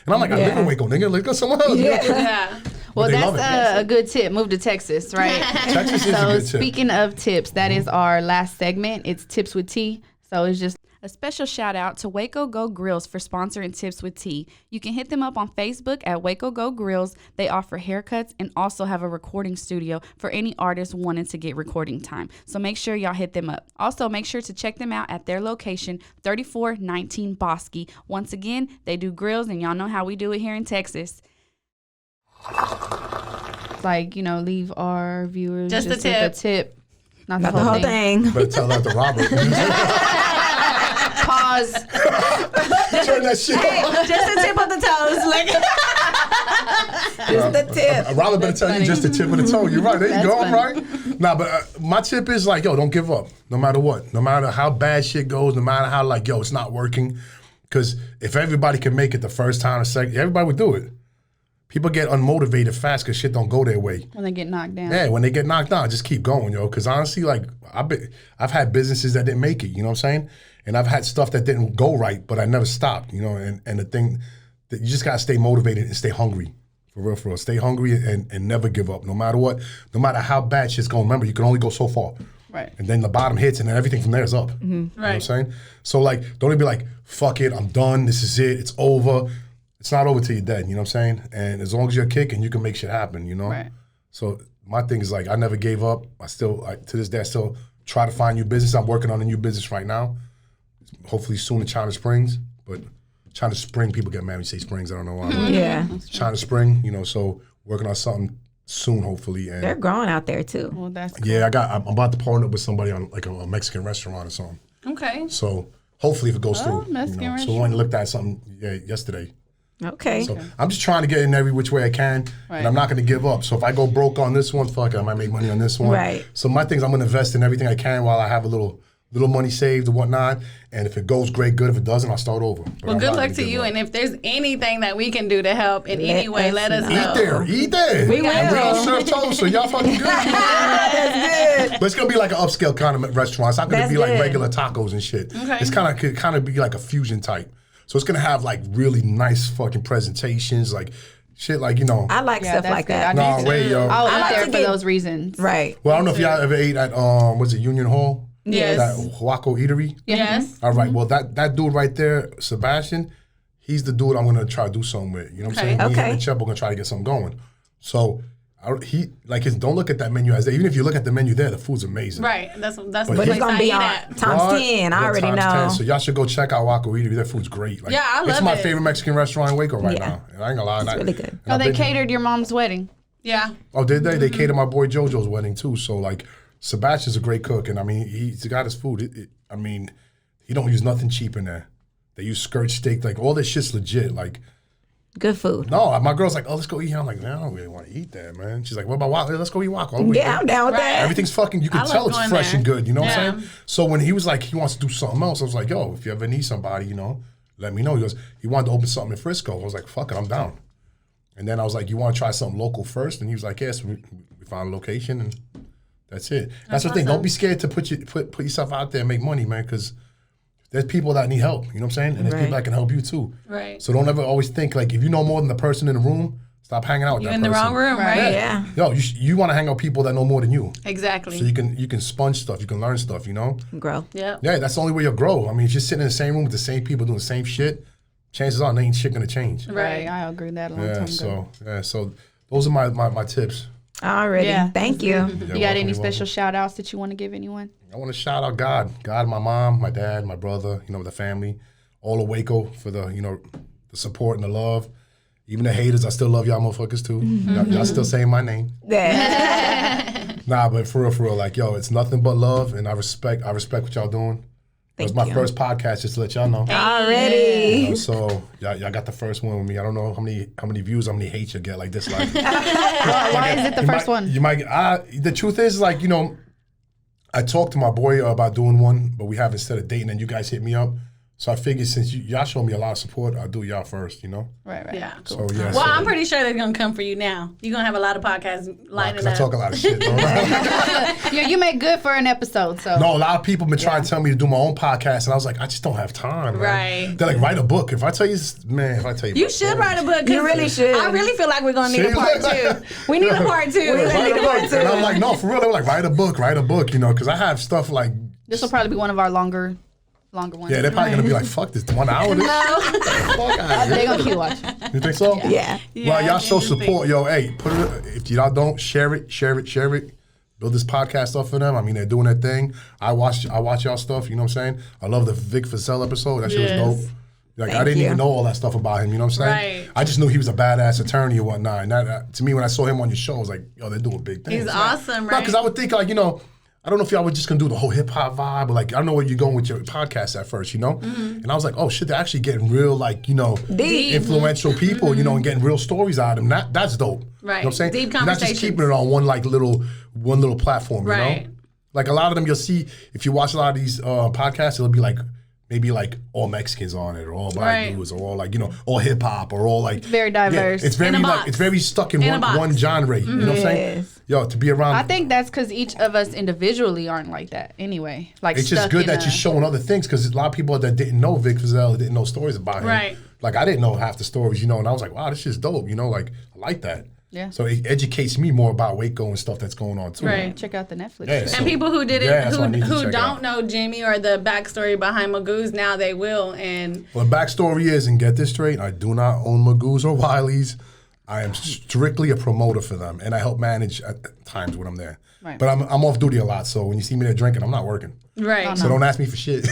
I live in Waco, nigga. Let's go somewhere else. Yeah. Well, they love that's a good tip. Move to Texas, right? Texas is a So good tip. speaking of tips, that is our last segment. It's Tips with T. So it's just a special shout out to Waco Go Grills for sponsoring Tips with T. You can hit them up on Facebook at Waco Go Grills. They offer haircuts and also have a recording studio for any artist wanting to get recording time. So make sure y'all hit them up. Also, make sure to check them out at their location, 3419 Bosque. Once again, they do grills, and y'all know how we do it here in Texas. Like, leave our viewers Just a with tip. a tip. Not The whole thing. Better tell that to Robert. Pause. Turn that shit off. Just the tip of the toes. Like, Just the tip. Robert better tell you just the tip of the toe. You're right. There you go. I'm funny. right. Nah, but my tip is like, yo, don't give up. No matter what. No matter how bad shit goes. No matter how it's not working. Because if everybody can make it the first time, the second, everybody would do it. People get unmotivated fast because shit don't go their way. When they get knocked down. Yeah, when they get knocked down, just keep going, yo. Because honestly, like, I've had businesses that didn't make it, you know what I'm saying? And I've had stuff that didn't go right, but I never stopped, And the thing that you just got to stay motivated and stay hungry. For real. Stay hungry and never give up, no matter what. No matter how bad shit's going. Remember, you can only go so far. Right. And then the bottom hits and then everything from there is up. Right. You know what I'm saying? So, like, don't even be like, fuck it, I'm done, this is it, it's over. It's not over till you're dead, you know what I'm saying? And as long as you're kicking, you can make shit happen, Right. So my thing is like, I never gave up. To this day, I still try to find new business. I'm working on a new business right now. Hopefully soon in China Springs. But China Spring, people get mad when you say Springs. I don't know why. Yeah. China Spring, so working on something soon, hopefully. And They're growing out there too. Well, that's cool. yeah, I'm about to partner up with somebody on like a Mexican restaurant or something. okay. So hopefully if it goes through. Mexican So we restaurant. went and looked at something yesterday. Okay. So I'm just trying to get in every which way I can, and I'm not going to give up. So if I go broke on this one, fuck it, I might make money on this one. Right. So my thing is I'm going to invest in everything I can while I have a little money saved and whatnot. And if it goes great, good. If it doesn't, I'll start over. But Well, I'm good not luck gonna to give you. up. And if there's anything that we can do to help in any way, let us know. Eat there. We will. And we don't serve toast, so y'all fucking good. That's good. But it's gonna be like an upscale kind of restaurant. It's not gonna That's be like good. regular tacos and shit. Okay. It's kind of be like a fusion type. So it's gonna have like really nice fucking presentations, like shit, like I like stuff like that. No way, yo. I'll I eat like there to for get- those reasons. Right. Well, I don't know if y'all ever ate at was it Union Hall? Yes. That Waco Eatery. Yes. All right. Well, that dude right there, Sebastian, he's the dude I'm gonna try to do something with. You know what I'm saying? Me Okay. and Chep are gonna try to get something going. So don't look at that menu as even if you look at the menu there, the food's amazing. Right. That's the But place it's gonna I be eat on at. times What? 10. I Yeah, already times know. 10. So y'all should go check out Waco Eatery. That food's great. Like, Yeah, I It's love my it. favorite Mexican restaurant in Waco right Yeah. now. And I ain't gonna lie. It's really good. Oh, they catered your mom's wedding. Yeah. Oh, did they? They catered my boy JoJo's wedding too. So like, Sebastian's a great cook, and I mean, he's got his food. I mean, he don't use nothing cheap in there. They use skirt steak. Like all this shit's legit. Like. Good food. No, my girl's like, oh, let's go eat here. I'm like, man, I don't really want to eat that, man. She's like, what about Waco? Let's go eat Waco. Yeah, I'm down with that. Everything's fucking, you can I tell like it's going fresh there. and good, you know what Yeah. I'm saying? So when he was like, he wants to do something else, I was like, yo, if you ever need somebody, let me know. He goes, he wanted to open something in Frisco. I was like, fuck it, I'm down. And then I was like, you want to try something local first? And he was like, yes, we found a location and that's it. That's the thing. Don't be scared to put yourself out there and make money, man, because there's people that need help, you know what I'm saying? And there's people that can help you too. Right. So don't ever always think like if you know more than the person in the room, stop hanging out with You're that in the person. wrong room, right? Yeah. Yo, you want to hang out with people that know more than you, Exactly. so you can sponge stuff, you can learn stuff, Grow. Yep. Yeah, that's the only way you'll grow. I mean, if you're sitting in the same room with the same people doing the same shit, chances are ain't shit gonna change. Right. I agree with that a long Yeah, time ago. so those are my tips. Already. Yeah. Thank you. Yeah, You got welcome, any you're special welcome. shout outs that you want to give anyone? I want to shout out God, my mom, my dad, my brother, the family, all of Waco for the the support and the love. Even the haters, I still love y'all motherfuckers too. Y'all still saying my name. Yeah. Nah, but for real, like, yo, it's nothing but love, and I respect what y'all doing. It was Thank my you. first podcast, just to let y'all know. Already. So y'all got the first one with me. I don't know how many views, how many hates you get, like dislike. Why is it the first one? You might. The truth is, like, I talked to my boy about doing one, but we haven't set a date, and then you guys hit me up. So I figured since y'all show me a lot of support, I'll do y'all first, Right. Yeah. So yeah. Well, I'm pretty sure they're gonna come for you now. You're gonna have a lot of podcasts lining Because I up. talk a lot of shit. Though. Yeah, you make good for an episode. So No, a lot of people been trying to tell me to do my own podcast, and I was like, I just don't have time. Man. Right. They're like, write a book. If I tell you, You about should stories. write a book. 'cause You really should. I really feel like we're gonna need a part two. We need a part two. Write a book. And I'm like, no, for real. They were like, write a book, because I have stuff like. this will probably be one of our longer ones. Yeah, they're probably gonna be like, fuck this 1 hour. This? Fuck out They gonna keep watching. You think so? Yeah. Well, y'all I show think- support, yo. Hey, put it. If y'all don't share it. Build this podcast up for them. I mean, they're doing their thing. I watch y'all stuff. You know what I'm saying? I love the Vic Fazell episode. That shit Yes. was dope. Like I Thank didn't you. even know all that stuff about him. You know what I'm saying? Right. I just knew he was a badass attorney and whatnot. And that to me, when I saw him on your show, I was like, yo, they're doing big things. He's awesome, No, right? because I would think like, I don't know if y'all were just gonna do the whole hip hop vibe, or like I don't know where you're going with your podcast at first, Mm-hmm. And I was like, oh shit, they're actually getting real like Deep. influential people, and getting real stories out of them. That's dope. Mm-hmm. Right. You know what I'm saying? Deep You're not just conversations. keeping it on one little platform, you Right. know? Like a lot of them you'll see if you watch a lot of these podcasts, it'll be like maybe like all Mexicans on it, or all black Right. dudes, or all like all hip hop, or all like very diverse. Yeah, it's very In a like box. it's very stuck in In a box. one genre. You know what I'm saying? Yes. Yo, to be around. I think that's because each of us individually aren't like that anyway. Like it's just stuck good in that a- you're showing other things, because a lot of people that didn't know Vic Fazell didn't know stories about him. Right. Like I didn't know half the stories, and I was like, wow, this shit's dope. Like I like that. Yeah. So it educates me more about Waco and stuff that's going on too. Right. Check out the Netflix. Yeah, show. so- And people who didn't, Yeah, that's what I need to who check don't out. know Jimmy or the backstory behind Magoos, now they will. And Well, the backstory is, and get this straight, I do not own Magoos or Wiley's. I am strictly a promoter for them, and I help manage at times when I'm there. Right. But I'm off duty a lot, so when you see me there drinking, I'm not working. Right. So don't ask me for shit.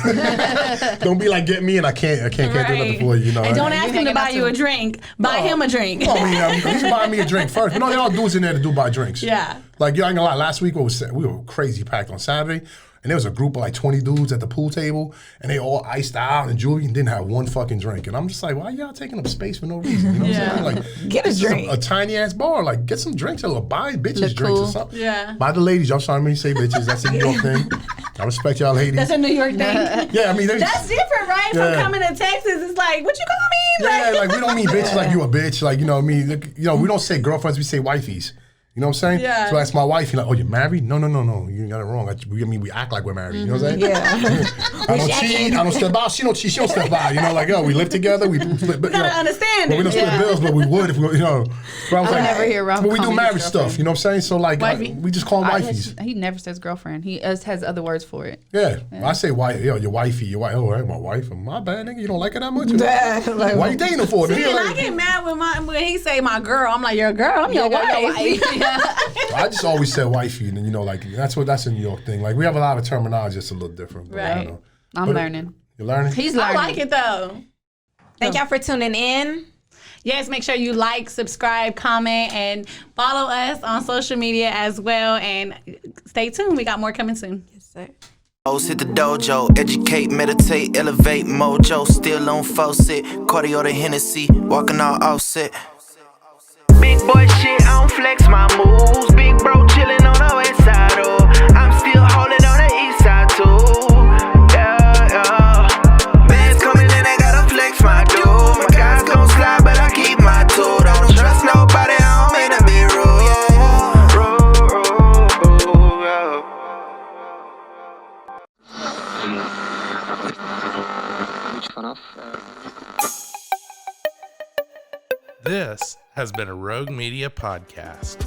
Don't be like, get me, and I can't do nothing for you. You know. And don't right? ask him to buy you a drink. Buy him a drink. Well, I mean, you should buy me a drink first. But no, there are dudes in there to do buy drinks. Yeah. Like, I ain't gonna lie, last week we were crazy packed on Saturday. And there was a group of like 20 dudes at the pool table, and they all iced out and jewelry and didn't have one fucking drink. And I'm just like, why y'all taking up space for no reason? You know what I'm saying? Like, Get a this is drink. a tiny ass bar. Like, get some drinks or buy bitches Look drinks cool. or something. Yeah. Buy the ladies. Y'all sorry me say bitches. That's a New York thing. I respect y'all ladies. That's a New York thing. Yeah, I mean, That's different, right? Yeah. From coming to Texas, it's like, what you call me? yeah, like we don't mean bitches like you a bitch. Like, you know what I mean? Like, you know, we don't say girlfriends, we say wifeys. You know what I'm saying? Yeah. So that's my wife. You're like, oh, you're married? No. You got it wrong. We act like we're married. You know what I'm saying? Yeah. I don't cheat. I don't step out. She don't cheat. She don't step out. You know, like, we live together. We split. But, You gotta understand Well, we don't split Yeah. bills, but we would if we, you know. But I was would never hear Rob But we call do me marriage his stuff. You know what I'm saying? So like, Wifey. we just call them wifeys. He never says girlfriend. He has other words for it. Yeah. I say wife. Yo, your wifey. Your wife. Oh, right, my wife. My bad, nigga. You don't like her that much? Like, Why you dating her for? See, Nigga, and I like, get mad when he say my girl. I'm like, you're a girl. I'm your wife. I just always said wifey, and then, you know, like that's a New York thing. Like we have a lot of terminology that's a little different. But, Right. You know. I'm learning. You're learning. He's I learning. like it though. Thank y'all for tuning in. Yes, make sure you like, subscribe, comment, and follow us on social media as well. And stay tuned. We got more coming soon. Yes, sir. Hit the dojo, educate, meditate, elevate, mojo. Still on faucet, cardio to Hennessy, walking all offset. Big boy shit, I don't flex my moves. Big bro chillin' on the west side, oh. I'm still holding on the east side too. Yeah. Bands coming in, I gotta flex my dude. My guys gon' slide, but I keep my tool. Don't trust nobody, I don't mean to be rude. This has been a Rogue Media podcast.